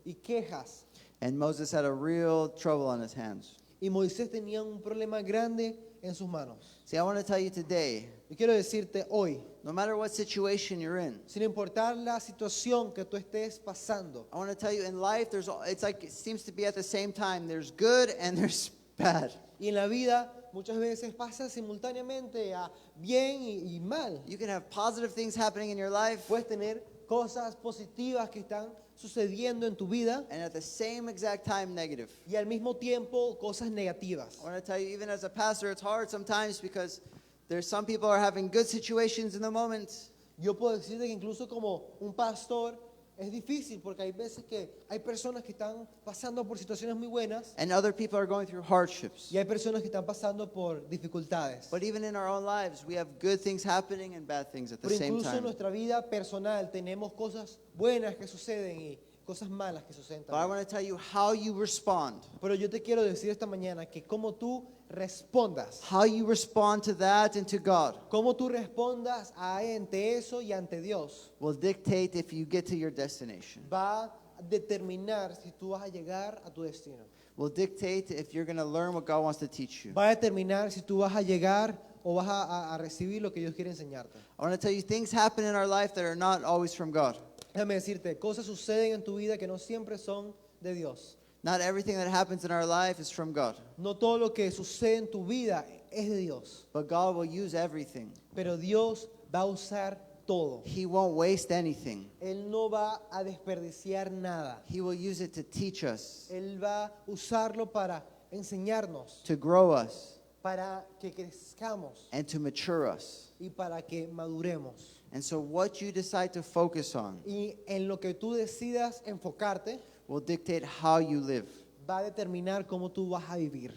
y quejas. And Moses had a real trouble on his hands. Y Moisés tenía un problema grande en sus manos. See, I want to tell you today, Y quiero decirte hoy, no matter what situation you're in, sin importar la situación que tú estés pasando, I want to tell you in life, it's like it seems to be at the same time. There's good and there's bad. y en la vida muchas veces pasa simultáneamente a bien y mal. You can have positive things happening in your life, Puedes tener cosas positivas que están sucediendo en tu vida and at the same exact time, negative. y al mismo tiempo cosas negativas. I want to tell you, even as a pastor, it's hard sometimes because there's some people are having good situations in the moment, Yo puedo decirte que incluso como un pastor es difícil porque hay veces que hay personas que están pasando por situaciones muy buenas and other people are going through hardships. y hay personas que están pasando por dificultades. But even in our own lives, we have good things happening and bad things at the Pero same incluso en time. nuestra vida personal tenemos cosas buenas que suceden y cosas malas que suceden But I también. want to tell you how you respond. Pero yo te quiero decir esta mañana que como tú respondas, How you respond to that and to God cómo tú respondas ante eso y ante Dios, will dictate if you get to your destination. va a determinar si tú vas a llegar a tu destino. Will dictate if you're going to learn what God wants to teach you. Va a determinar si tú vas a llegar o vas a recibir lo que Dios quiere enseñarte. I want to tell you things happen in our life that are not always from God. Déjame decirte, cosas suceden en tu vida que no siempre son de Dios. Not everything that happens in our life is from God. No todo lo que sucede en tu vida es de Dios, But God will use everything. pero Dios va a usar todo. He won't waste anything. Él no va a desperdiciar nada. He will use it to teach us, Él va a usarlo para enseñarnos, to grow us, para que crezcamos and to mature us. y para que maduremos. And so what you decide to focus on Y en lo que tú decidas enfocarte will dictate how you live. va a determinar cómo tú vas a vivir.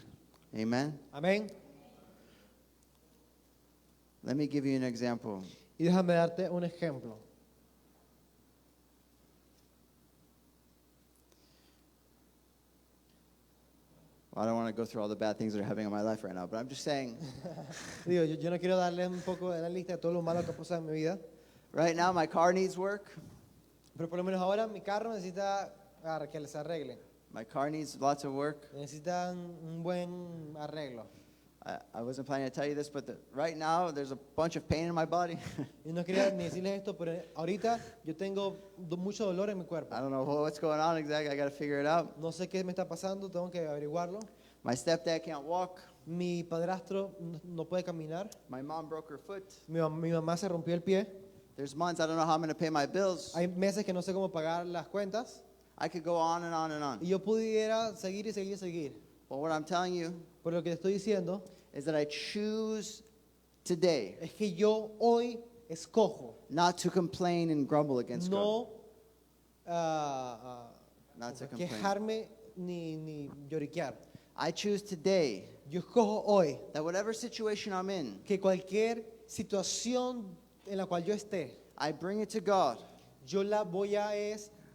Amen? Amén. Let me give you an example. Y déjame darte un ejemplo. Well, I don't want to go through all the bad things that are happening in my life right now, but I'm just saying, Digo, yo no quiero darles un poco de la lista de todo lo malo que ha pasado en mi vida, right now my car needs work. pero por lo menos ahora mi carro necesita que les arregle. My car needs lots of work. Necesita un buen arreglo. I wasn't planning to tell you this, but right now there's a bunch of pain in my body. Y no quería ni decirles esto, pero ahorita yo tengo mucho dolor en mi cuerpo. I don't know what's going on exactly. I got to figure it out. No sé qué me está pasando, tengo que averiguarlo. My stepdad can't walk. Mi padrastro no puede caminar. My mom broke her foot. Mi mamá se rompió el pie. There's months I don't know how I'm going to pay my bills. Hay meses que no sé cómo pagar las cuentas. I could go on and on and on. Y yo pudiera seguir y seguir y seguir. But what I'm telling you Pero lo que te estoy diciendo is that I choose today es que yo hoy escojo not to complain and grumble against God. no Not to complain. quejarme ni lloriquear. I choose today Yo escojo hoy that whatever situation I'm in, que cualquier situación en la cual yo esté, I bring it to God. yo la voy a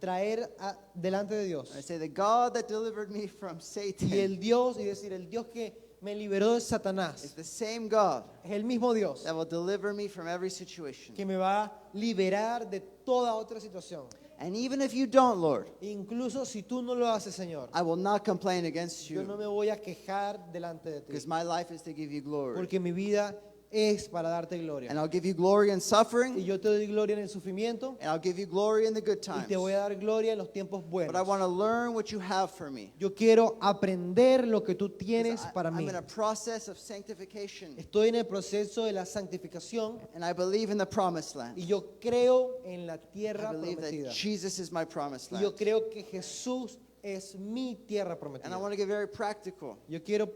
traer delante de Dios. I say, the God that delivered me from Y Satan el Dios, y decir, el Dios que me liberó de is Satanás, the same God es el mismo Dios that will deliver me from every situation. que me va a liberar de toda otra situación. And even if you don't, Lord, Incluso si tú no lo haces, Señor, I will not complain against yo no you me voy a quejar delante de ti, because my life is to give you glory. porque mi vida es para darte gloria. And I'll give you glory in Y suffering, yo te doy gloria en el sufrimiento and I'll give you glory in the good y times. te voy a dar gloria en los tiempos But I buenos. want to learn what you have for me. Yo quiero aprender lo que tú 'Cause tienes para I'm mí. in a process of sanctification, Estoy en el proceso de la santificación and I believe in the promised land. y yo creo en la I tierra believe that prometida. Jesus is my promised Y yo land. creo que Jesús es mi tierra And I prometida. want to get very practical Yo quiero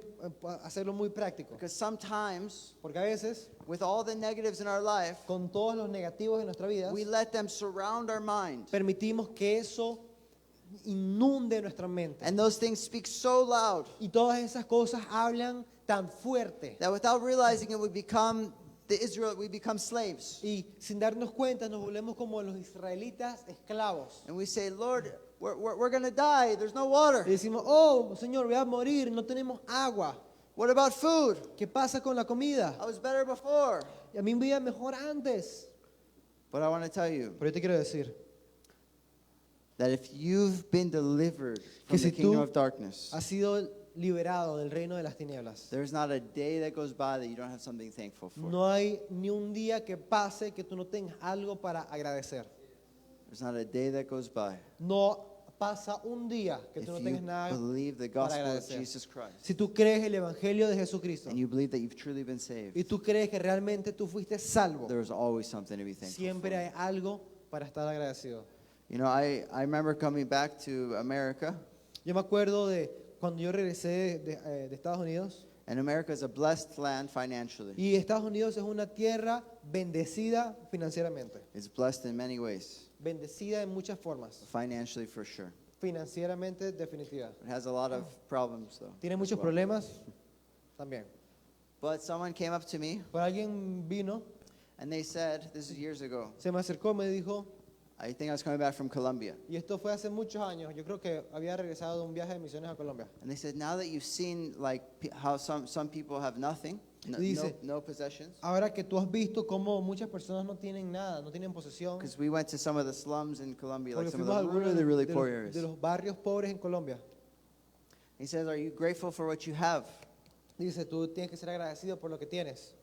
hacerlo muy práctico, because sometimes, porque a veces, with all the negatives in our life, con todos los negativos de nuestra vida, we let them surround our mind. permitimos que eso inunde nuestra mente. And those things speak so loud Y todas esas cosas hablan tan fuerte. that without realizing it, we become slaves. Y sin darnos cuenta nos volvemos como los israelitas esclavos. And we say, Lord, we're going to die. There's no water. Y decimos, oh, Señor, voy a morir, no tenemos agua. What about food? ¿Qué pasa con la comida? I was better before. Y a mí me iba mejor antes. But I want to tell you Pero yo te quiero decir that if you've been delivered from que the si kingdom tú of darkness, has sido liberado del reino de las tinieblas, there's not a day that goes by that you don't have something thankful for. no hay ni un día que pase que tú no tengas algo para agradecer. There's not a day that goes by No pasa un día que if tú no you tengas nada believe the para gospel of agradecer. Jesus Christ Si tú crees el evangelio de Jesucristo and you believe that you've truly been saved, y tú crees que realmente tú fuiste salvo, there's always something to be thankful siempre for. hay algo para estar agradecido. You know, I remember coming back to America, Yo me acuerdo de cuando yo regresé de Estados Unidos, and America is a blessed land financially. y Estados Unidos es una tierra bendecida financieramente, It's blessed in many ways, bendecida en muchas formas, financially for sure. financieramente definitiva. It has a lot of problems though. Tiene as muchos well. problemas también. But someone came up to me Pero alguien vino, and they said, this is years ago, se me acercó y me dijo, I think I was coming back from Colombia. y esto fue hace muchos años, yo creo que había regresado de un viaje de misiones a Colombia. And they said, now that you've seen like how some people have nothing, Dice, no possessions, Ahora que tú has visto cómo muchas personas no tienen nada, no tienen posesión, because we went to some of the slums in Colombia, like porque some of fuimos a the algunos really, really de poor los, areas. de los barrios pobres en Colombia. He says, are you grateful for what you have? Dice, tú tienes que ser agradecido por lo que tienes.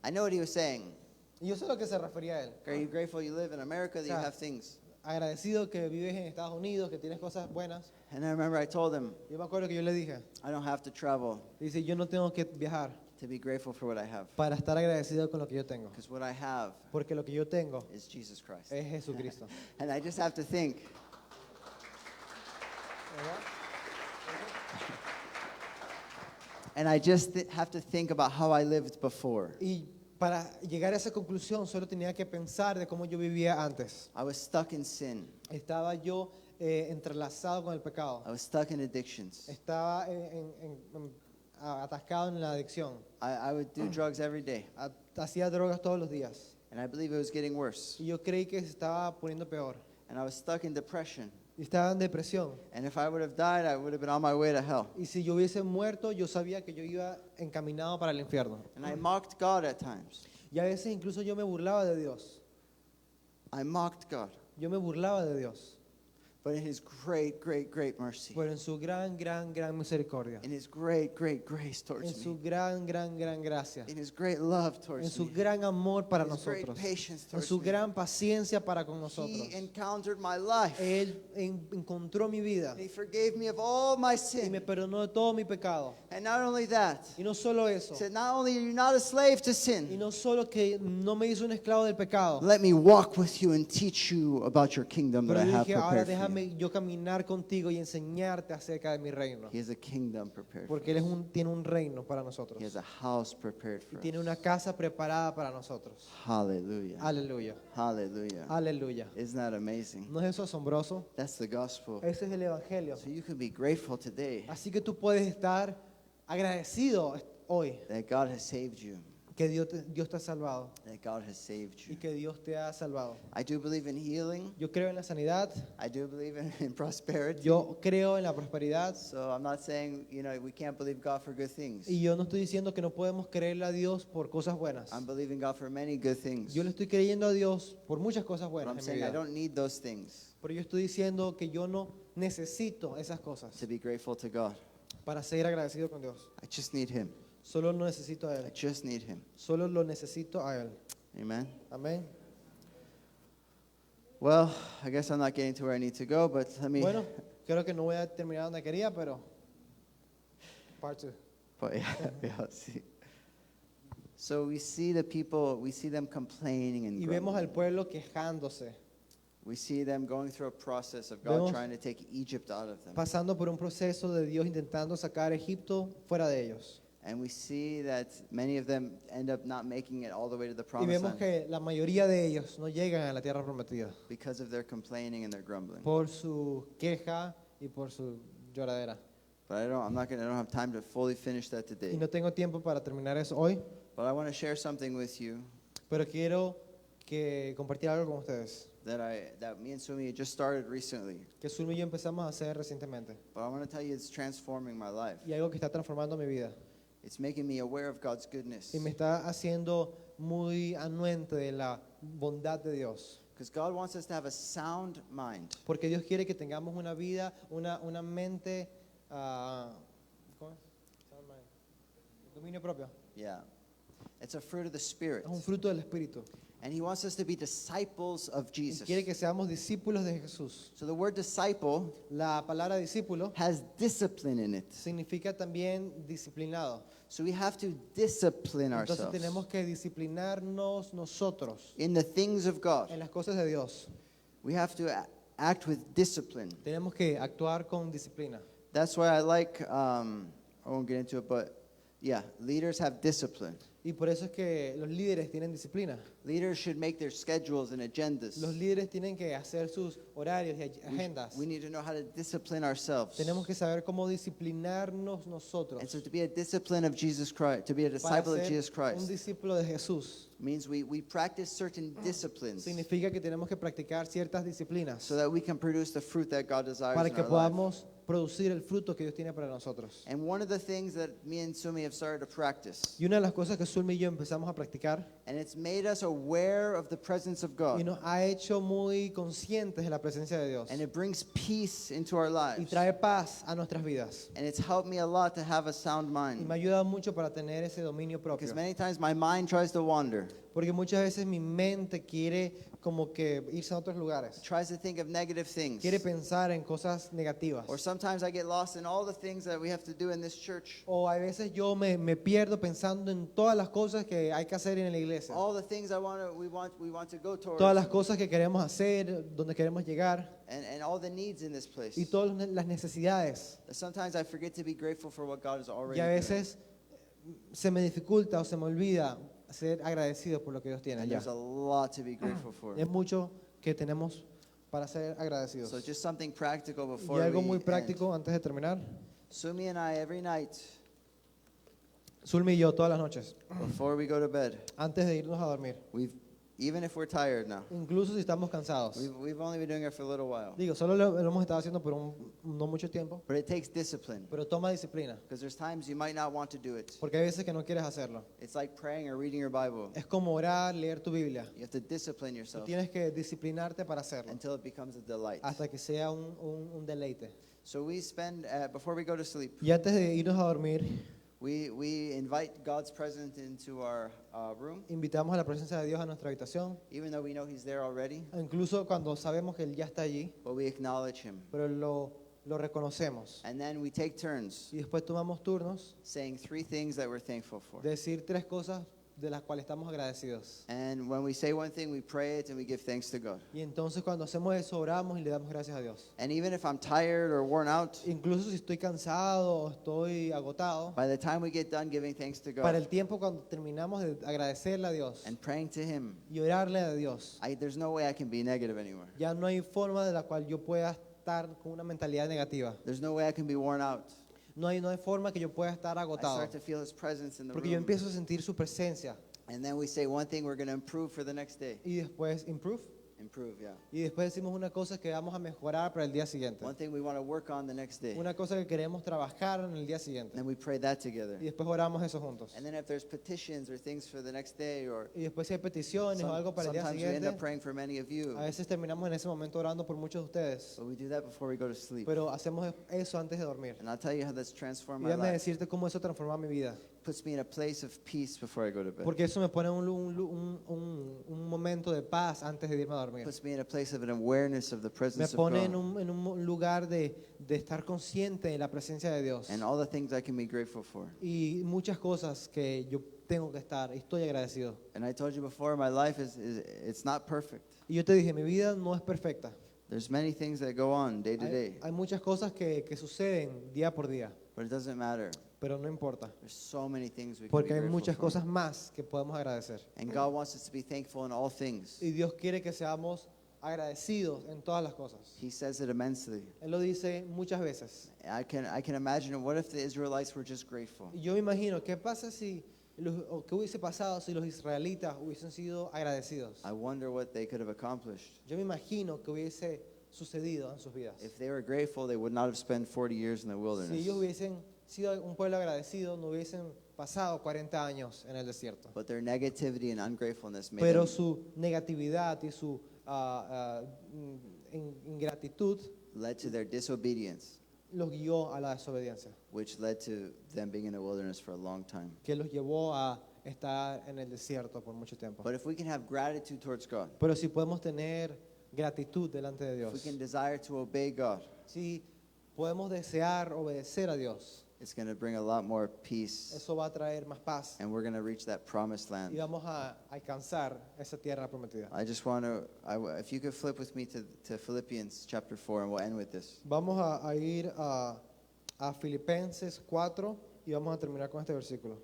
I know what he was saying. Y yo sé a lo que se refería a él. Are you grateful you live in America, that you sea, have things? Agradecido que vives en Estados Unidos, que tienes cosas buenas. And I remember I told him, Yo me acuerdo que yo le dije, I don't have to travel dice, yo no tengo que viajar to be grateful for what I have. para estar agradecido con lo que yo tengo. Because what I have Porque lo que yo tengo is Jesus Christ. es Jesucristo. And I just have to think, and I just have to think about how I lived before. Y para llegar a esa conclusión solo tenía que pensar de cómo yo vivía antes. I was stuck in sin. Estaba yo entrelazado con el pecado. I was stuck in addictions. Estaba atascado en la adicción. I would do drugs every day. Hacía drogas todos los días. And I believe it was getting worse. Y yo creí que se estaba poniendo peor. And I was stuck in depression. Y estaba en depresión. And if I would have died, I would have been on my way to hell. Y si yo hubiese muerto, yo sabía que yo iba encaminado para el infierno. And I mocked God at times. Y a veces incluso yo me burlaba de Dios. I mocked God. Yo me burlaba de Dios. But in His great, great, great mercy, Pero en su gran misericordia. in His great, great grace En towards su me, gran gracia. in His great love En towards su me, gran amor para His great nosotros. patience En towards su me, gran paciencia para con nosotros. He encountered my life. Él encontró mi vida. And He forgave me of all my Y me sin. perdonó de todo mi pecado. And not only that, Y no solo eso. He said, not only are you not a slave to Y sin, no solo que no me hizo un esclavo del pecado. let me walk with you and teach you about your kingdom that Pero I yo have dije, ahora prepared for you. déjame yo caminar contigo y enseñarte acerca de mi reino. He has a kingdom prepared for Porque Él us. tiene un reino para nosotros. He has a house prepared Y for tiene us. una casa preparada para nosotros. Hallelujah. Aleluya. Hallelujah. Aleluya. Isn't that amazing? ¿No es eso asombroso? That's the gospel. Ese es el evangelio. So you can be grateful today Así que tú puedes estar agradecido hoy that God has saved you, que Dios te ha salvado that God has saved y you. que Dios te ha salvado. I do believe in healing. Yo creo en la sanidad, I do believe in prosperity. yo creo en la prosperidad So I'm not saying, we can't believe God for good things. y yo no estoy diciendo que no podemos creerle a Dios por cosas buenas. I'm believing God for many good things. Yo le estoy creyendo a Dios por muchas cosas But I'm buenas en mi saying I vida. don't need those things Pero yo estoy diciendo que yo no necesito esas cosas to be grateful to God. para ser agradecido con Dios. I just need Him. Solo lo necesito a I Él. just need Him. Solo lo necesito a Él. Amen. Amén. Well, I guess I'm not getting to where I need to go, but let me. Bueno, creo que no voy a terminar donde quería, pero part 2. But yeah, see. So we see the people, we see them complaining and Y vemos al grumbling. pueblo quejándose, We see them going through a process of God Vemos- trying to take Egypt out of them. pasando por un proceso de Dios intentando sacar a Egipto fuera de ellos. And we see that many of them end up not making it all the way to the Y promised vemos land que la mayoría de ellos no llegan a la tierra prometida because of their complaining and their grumbling. por su queja y por su lloradera. But I don't have time to fully finish that Y today. no tengo tiempo para terminar eso hoy, But I want to share something with you pero quiero que compartir algo con ustedes that me and Sumi just started recently. que Zulma y yo empezamos a hacer recientemente But I want to tell you it's transforming my life. y algo que está transformando mi vida It's making me aware of God's goodness. y me está haciendo muy anuente de la bondad de Dios. Because God wants us to have a sound mind. Porque Dios quiere que tengamos una vida, una mente, ¿cómo es? Sound mind. Dominio propio. Yeah. It's a fruit of the Spirit. Es un fruto del Espíritu. And he wants us to be disciples of Y Jesus. quiere que seamos discípulos de Jesús. So the word disciple La palabra discípulo has discipline in it. significa también disciplinado. So we have to discipline Entonces ourselves tenemos que disciplinarnos nosotros in the things of God. en las cosas de Dios. We have to act with discipline. Tenemos que actuar con disciplina. That's why I like, I won't get into it, but yeah, leaders have discipline. Y por eso es que los líderes tienen disciplina. Leaders should make their schedules and agendas. Los líderes tienen que hacer sus horarios y agendas. We need to know how to discipline ourselves. Tenemos que saber cómo disciplinarnos nosotros And so to be a discipline of Jesus Christ, to be a para disciple of ser Jesus un Christ, discípulo de Jesús. means we practice certain disciplines Significa que tenemos que practicar ciertas disciplinas so that we can produce the fruit that God desires para in que our life. podamos producir el fruto que Dios tiene para nosotros. And one of the things that me and Sumi have started to practice, Y una de las cosas que Zulma y yo empezamos a practicar and it's made us aware of the presence of God, y nos ha hecho muy conscientes de la presencia de Dios and it brings peace into our y lives. trae paz a nuestras vidas. And it's helped me a lot to have a sound Y mind, me ha ayudado mucho para tener ese dominio propio. because many times my mind tries to wander, Porque muchas veces mi mente quiere como que irse a otros lugares. tries to think of negative things. Quiere pensar en cosas negativas. Or sometimes I get lost in all the things that we have to do in this church, O a veces yo me pierdo pensando en todas las cosas que hay que hacer en la iglesia. all the things we want to go towards, Todas las cosas que queremos hacer, donde queremos llegar. and all the needs in this place. Y todas las necesidades. Sometimes I forget to be grateful for what God has already Y a done. veces se me dificulta o se me olvida ser agradecido por lo que Dios tiene And allá. there's a lot to be grateful for. Es mucho que tenemos para ser agradecidos. So just something practical Y before algo we muy end. práctico antes de terminar. Sumi and I, every night, Zulmi y yo todas las noches, before we go to bed, antes de irnos a dormir, even if we're tired now, incluso si estamos cansados. we've only been doing it for a little while, Digo, solo lo hemos estado haciendo por no mucho tiempo, but it takes discipline, pero toma disciplina, because there's times you might not want to do it. porque hay veces que no quieres hacerlo. It's like praying or reading your Bible. Es como orar, leer tu Biblia. You have to discipline Tú yourself tienes que disciplinarte para hacerlo, until it becomes a delight. hasta que sea un deleite. So we spend, before we go to sleep, Y antes de irnos a dormir, we invite God's presence into our room, invitamos a la presencia de Dios a nuestra habitación, even though we know He's there already, incluso cuando sabemos que Él ya está allí, but we acknowledge Him. pero lo reconocemos. And then we take turns Y después tomamos turnos saying 3 things that we're thankful for. de decir 3 cosas de las cuales estamos agradecidos. And when we say one thing, we pray it and we give thanks to God. Y entonces cuando hacemos eso, oramos y le damos gracias a Dios. And even if I'm tired or worn out, Incluso si estoy cansado o estoy agotado, by the time we get done giving thanks to para God el tiempo cuando terminamos de agradecerle a Dios and praying to Him, y orarle a Dios, there's no way I can be negative anymore. ya no hay forma de la cual yo pueda estar con una mentalidad negativa. There's no way I can be worn out. No hay forma que yo pueda estar I agotado. start to feel His presence in the Porque yo room. empiezo a sentir su presencia. And then we say one thing we're going to improve for the next day. Y después improve. Improve, yeah. Y después decimos una cosa que vamos a mejorar para el día siguiente. One thing we want to work on the next day. Una cosa que queremos trabajar en el día And siguiente. then we pray that together. Y después oramos eso juntos. And then if there's petitions or things for the next day, or Y después si hay peticiones o algo para el día sometimes we end up siguiente, praying for many of you. a veces terminamos en ese momento orando por muchos de ustedes. But we do that before we go to sleep. Pero hacemos eso antes de dormir. And I'll tell you how that's transformed Y my déjame life. decirte cómo eso transforma mi vida. Puts me in a place of peace before I go to bed. Porque eso me pone un momento de paz antes de irme a dormir. Puts me in a place of an awareness of the Me presence of pone en God un lugar de estar consciente de la presencia de Dios. and all the things I can be grateful for. Y muchas cosas que yo tengo que estar y estoy agradecido. And I told you before, my life it's not perfect. Y yo te dije, mi vida no es perfecta. There's many things that go on day to day, Hay muchas cosas que suceden día por día, but it doesn't matter. pero no importa. There's so many things we can be Porque hay grateful muchas for. cosas más que podemos agradecer. And God wants us to be thankful in all things. Y Dios quiere que seamos agradecidos en todas las cosas. He says it immensely. Él lo dice muchas veces. I can imagine, what if the Israelites were just grateful? Y yo me imagino, ¿qué pasa o qué hubiese pasado si los israelitas hubiesen sido agradecidos? I wonder what they could have accomplished. Yo me imagino que hubiese sucedido en sus vidas. If they were grateful, they would not have spent 40 years in the Si wilderness. ellos hubiesen sido un pueblo agradecido, no hubiesen pasado 40 años en el desierto. But their negativity and ungratefulness made Pero them, su negatividad y su ingratitud led to their disobedience, los guió a la desobediencia, which led to them being in the wilderness for a long time. que los llevó a estar en el desierto por mucho tiempo. But if we can have gratitude towards God, Pero si podemos tener gratitud delante de if we Dios, can desire to obey God, si podemos desear obedecer a Dios, it's going to bring a lot more peace, eso va a traer más paz and we're going to reach that promised y land. vamos a alcanzar esa tierra prometida. I just want to, if you could flip with me to Philippians chapter 4, and we'll end with this. Vamos a ir a Filipenses 4 y vamos a terminar con este versículo.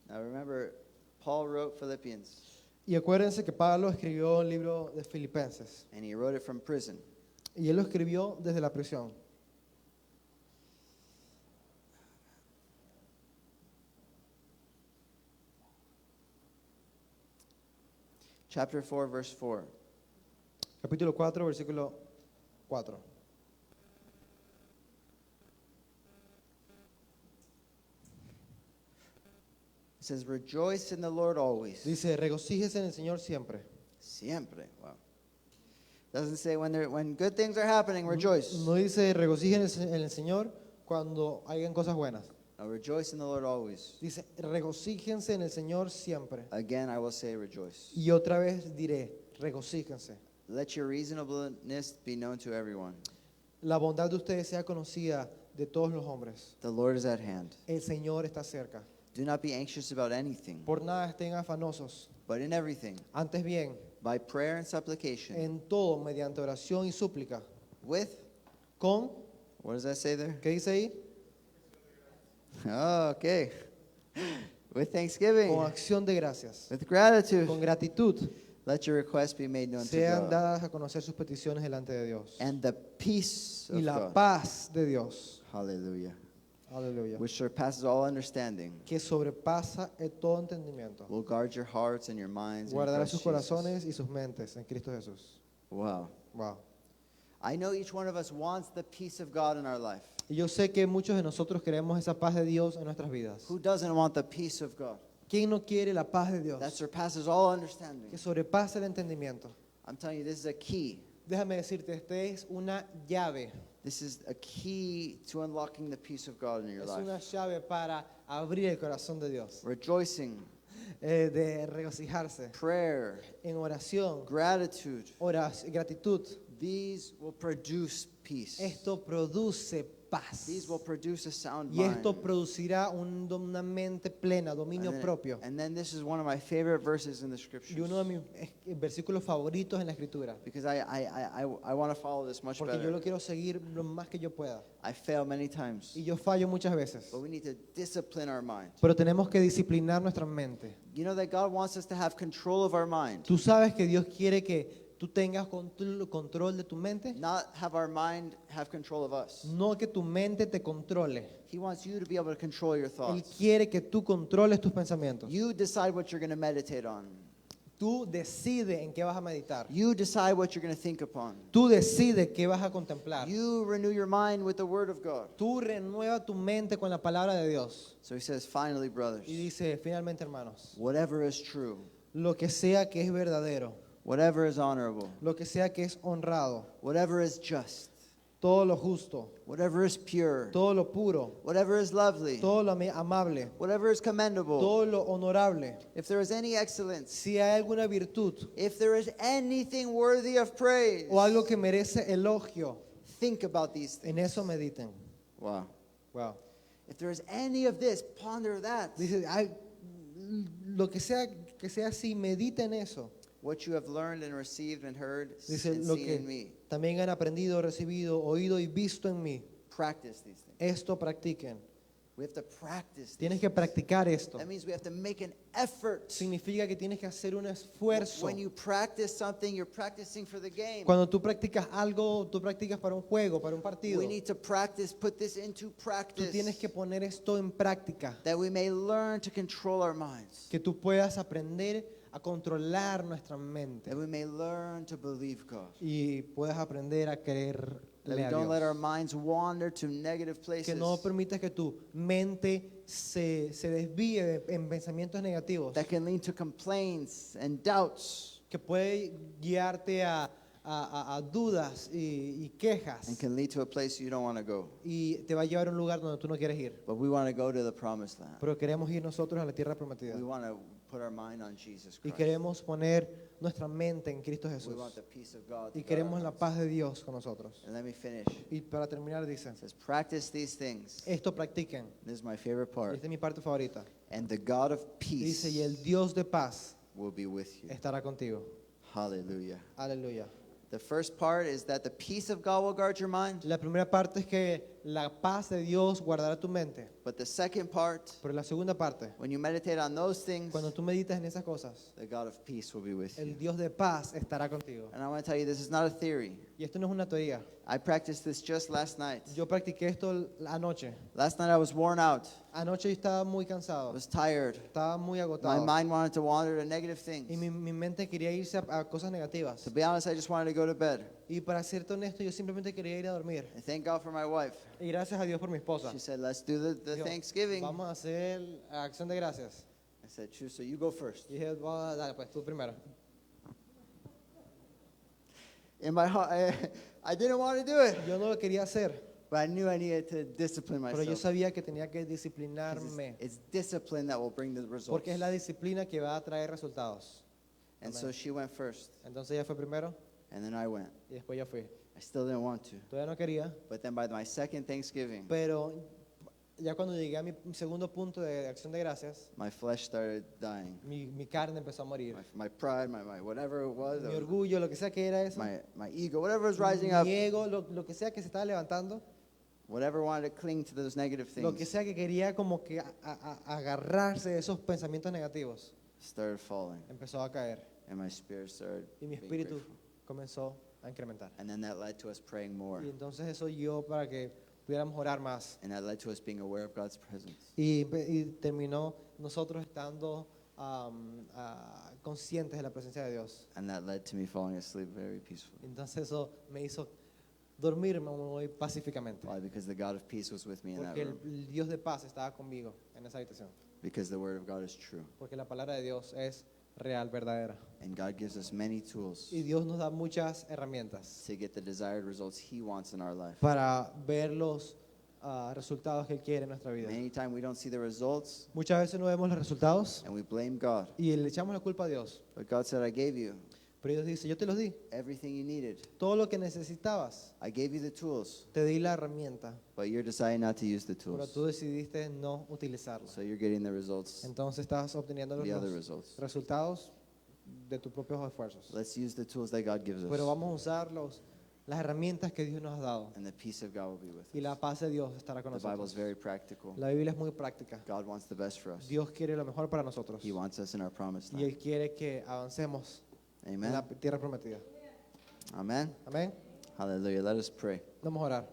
Now remember, Paul wrote Philippians, Y acuérdense que Pablo escribió el libro de Filipenses and he wrote it from prison. y él lo escribió desde la prisión. Chapter 4, verse 4. Capítulo 4, versículo 4. It says, rejoice in the Lord always. Dice, regocíjese en el Señor siempre. Siempre. Wow. Doesn't say when good things are happening, rejoice. No dice regocíjense en el Señor cuando hayan cosas buenas. No, rejoice in the Lord always. Dice, regocíjense en el Señor siempre. Again, I will say rejoice. Y otra vez diré, regocíjense. Let your reasonableness be known to everyone. La bondad de ustedes sea conocida de todos los hombres. The Lord is at hand. El Señor está cerca. Do not be anxious about anything, Por nada estén afanosos. but in everything, Antes bien, by prayer and supplication, en todo, mediante oración y súplica. with, Con, what does that say there? ¿qué dice ahí? Oh, okay. With Con thanksgiving, acción de gracias. with gratitude, Con gratitud. let your requests be made known to Sean God. dadas a conocer sus peticiones delante de Dios. And the peace Y of la God, paz de Dios. hallelujah, Aleluya. which surpasses all understanding, Que sobrepasa todo entendimiento. will guard your hearts and your minds in Guardará Christ sus Jesus. corazones y sus mentes en Cristo Jesús. Wow. Wow. I know each one of us wants the peace of God in our life. Y yo sé que muchos de nosotros queremos esa paz de Dios en nuestras vidas. Who doesn't want the peace of God ¿Quién no quiere la paz de Dios? that surpasses all understanding? Que sobrepasa el entendimiento. I'm telling you, this is a key. Déjame decirte, este es una llave. This is a key to unlocking the peace of God in your Es life. una llave para abrir el corazón de Dios. Rejoicing, De regocijarse prayer, en oración, gratitude, gratitud. these will produce peace. Esto produce paz. These will produce a sound Y esto mind. producirá una mente plena, dominio propio. And then this is one of my favorite verses in the Y scriptures. uno de mis versículos favoritos en la Escritura. Because I want to follow this much Porque yo better. lo quiero seguir lo más que yo pueda. I fail many times. Y yo fallo muchas veces. But we need to discipline our mind. Pero tenemos que disciplinar nuestra mente. You know that God wants us to have control of our mind. Tú sabes que Dios quiere que tú tengas control de tu mente. Not have our mind have control of us. No que tu mente te controle. He wants you to be able to control your Él thoughts. quiere que tú controles tus pensamientos. You decide what you're going to meditate on. Tú decides en qué vas a meditar. You decide what you're going to think upon. Tú decides qué vas a contemplar. You renew your mind with the word of God. Tú renueva tu mente con la palabra de Dios. So he says, finally, brothers, Y dice, finalmente, hermanos, whatever is true, lo que sea que es verdadero, whatever is honorable, lo que sea que es honrado, whatever is just, todo lo justo, whatever is pure, todo lo puro, whatever is lovely, todo lo amable, whatever is commendable, todo lo honorable, if there is any excellence, si hay alguna virtud if there is anything worthy of praise, o algo que merece elogio, think about these things. en eso mediten. Wow. Wow. If there is any of this, ponder that. Dice, "Ay, lo que sea así, medita en eso. What you have learned and received and heard Dice, and lo seen in que me, también han aprendido, recibido, oído y visto en mí. practice these things. Esto practiquen. We have to practice these Tienes que practicar esto. That means we have to make an effort. Significa que tienes que hacer un esfuerzo. When you practice something, you're practicing for the game. Cuando tú practicas algo, tú practicas para un juego, para un partido. We need to practice, put this into Tú practice, tienes que poner esto en práctica. that we may learn to control our minds, Que tú puedas aprender a controlar nuestra mente. that we may learn to believe God, Y puedas aprender a creerle that we a don't let our Dios. minds wander to negative places, Que no permitas que tu mente se desvíe en pensamientos negativos. that can lead to complaints and doubts, que puede guiarte a dudas y quejas, and can lead to a place you don't want to go. y te va a llevar a un lugar donde tú no quieres ir. But we want to go to the promised land. Pero queremos ir nosotros a la tierra prometida. We want to put our mind on Jesus Y Christ. queremos poner nuestra mente en Cristo We Jesús. want the peace of God to Y guard our queremos la hearts. paz de Dios con nosotros. And let me finish. Y para terminar dice, It says, practice these things. esto practiquen. This is my favorite Y part. esta es mi parte favorita. And the God of Dice, y peace el Dios de paz will be with you. estará contigo. Hallelujah. Aleluya. The first part is that the peace of God will guard your mind. La primera parte es que la paz de Dios guardará tu mente. But the second part, Pero la segunda parte, when you meditate on those things, cuando tú meditas en esas cosas, the God of peace will be with you. el Dios de paz estará contigo. And I want to tell you, this is not a theory. Y esto no es una teoría. I practiced this just last night. Yo practiqué esto anoche. Last night I was worn out. Anoche yo estaba muy I cansado. was tired. Estaba muy My agotado. mind wanted to wander to negative Y things. mi mente quería irse a cosas negativas. To be honest, I just wanted to go to bed. Y para serte honesto, yo simplemente quería ir a dormir. And thank God for my wife. Y gracias a Dios por mi esposa. She said, let's do the Dijo, Thanksgiving. vamos a hacer acción de gracias. I said, true, so you go first. Y dije, dale, pues tú primero. In my heart, I didn't want to do it. Yo no lo quería hacer, But I knew I needed to discipline pero yo myself. sabía que tenía que 'Cause disciplinarme. It's discipline that will bring the results. Porque es la disciplina que va a traer resultados. And Amén. so she went first. Entonces ella fue primero And then I went. y después yo fui. I still didn't want to. Todavía no quería, But then by my second Thanksgiving, pero ya cuando llegué a mi segundo punto de acción de gracias, my flesh started dying. mi carne empezó a morir. My pride, my whatever it was, Mi orgullo, lo que sea que era eso, my ego, whatever was rising up, mi ego, lo que sea que se estaba levantando, whatever wanted to cling to those negative lo que things, sea que quería como que agarrarse de esos pensamientos negativos, started falling. empezó a caer. And my spirit started Y mi being espíritu grateful. comenzó a incrementar. And then that led to us praying more. Y entonces eso guió para que pudiéramos orar más. And that led to us being aware of God's presence. Y terminó nosotros estando conscientes de la presencia de Dios. And that led to me falling asleep very peacefully. Entonces eso me hizo dormirme muy pacíficamente. Why? Because the God of peace was with me in that Porque room. el Dios de paz estaba conmigo en esa habitación. Because the word of God is true. Porque la palabra de Dios es real, verdadera. And God gives us many tools Y Dios nos da muchas herramientas to get the desired results He wants in our life. para ver los resultados que Él quiere en nuestra vida. Many times we don't see the results Muchas veces no vemos los resultados and we blame God. y le echamos la culpa a Dios. But God said, I gave you Pero Dios dice, yo te los di. everything you needed. Todo lo que necesitabas, I gave you the tools, te di la herramienta. but you're deciding not to use the Pero tools. tú decidiste no utilizarla. So you're getting the results, Entonces estás obteniendo the other los results. resultados de tus propios esfuerzos. Let's use the tools that God gives Pero us. vamos a usar las herramientas que Dios nos ha dado. And the peace of God will be with Y la us. paz de Dios estará con The Bible nosotros. is very practical. La Biblia es muy práctica. God wants the best for us. Dios quiere lo mejor para nosotros. He wants us in our promised Y land. Él quiere que avancemos en la Amen. tierra prometida. Amen. Amén. Hallelujah. Let us pray. Vamos a orar.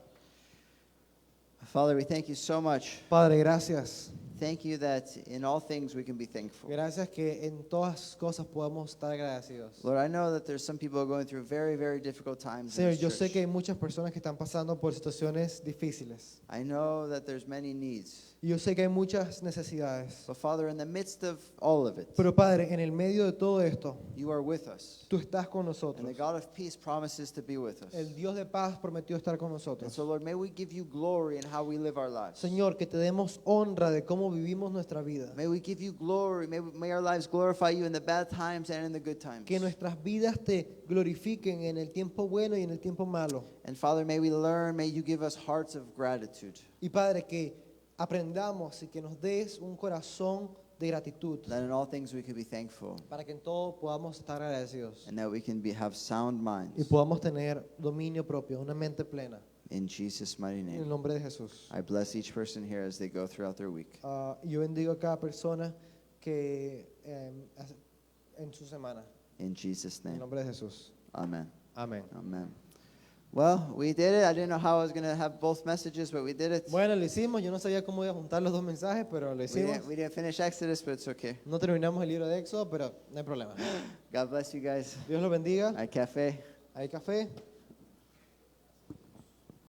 Father, we thank you so much. Padre, gracias. Thank you that in all things we can be thankful. Gracias que en todas cosas podamos estar agradecidos. Lord, I know that there's some people going through very, very difficult times in Señor, this yo sé church. que hay muchas personas que están pasando por situaciones difíciles. I know that there's many needs. Y yo sé que hay muchas necesidades. But Father, in the midst of all of it, Pero Padre, en el medio de todo esto, you are with us. tú estás con And nosotros. the God of peace promises to be with us. El Dios de paz prometió estar con And nosotros. so, Lord, may we give you glory in how we live our lives. Señor, que te demos honra de cómo vivimos nuestra vida. May we give you glory. May our lives glorify you in the bad times and in the good times. Que nuestras vidas te glorifiquen en el tiempo bueno y en el tiempo malo. And Father, may we learn, may you give us hearts of gratitude. Y Padre, que aprendamos y que nos des un corazón de gratitud That in all things we could be thankful. para que en todo podamos estar agradecidos And that we can have sound y minds. podamos tener dominio propio, una mente plena. In Jesus' mighty En el name. nombre de Jesús. I bless each person here as they go throughout their week. Yo bendigo a cada persona que en su semana. In Jesus' En el name. nombre de Jesús. Amen. Amén. Amen. Well, we did it. I didn't know how I was going to have both messages, but we did it. Bueno, lo hicimos. Yo no sabía cómo iba a juntar los dos mensajes, pero lo We hicimos. didn't finish Exodus, but it's okay. No terminamos el libro de Éxodo, pero no hay problema. God bless you guys. Dios los bendiga. At Cafe. Hay café.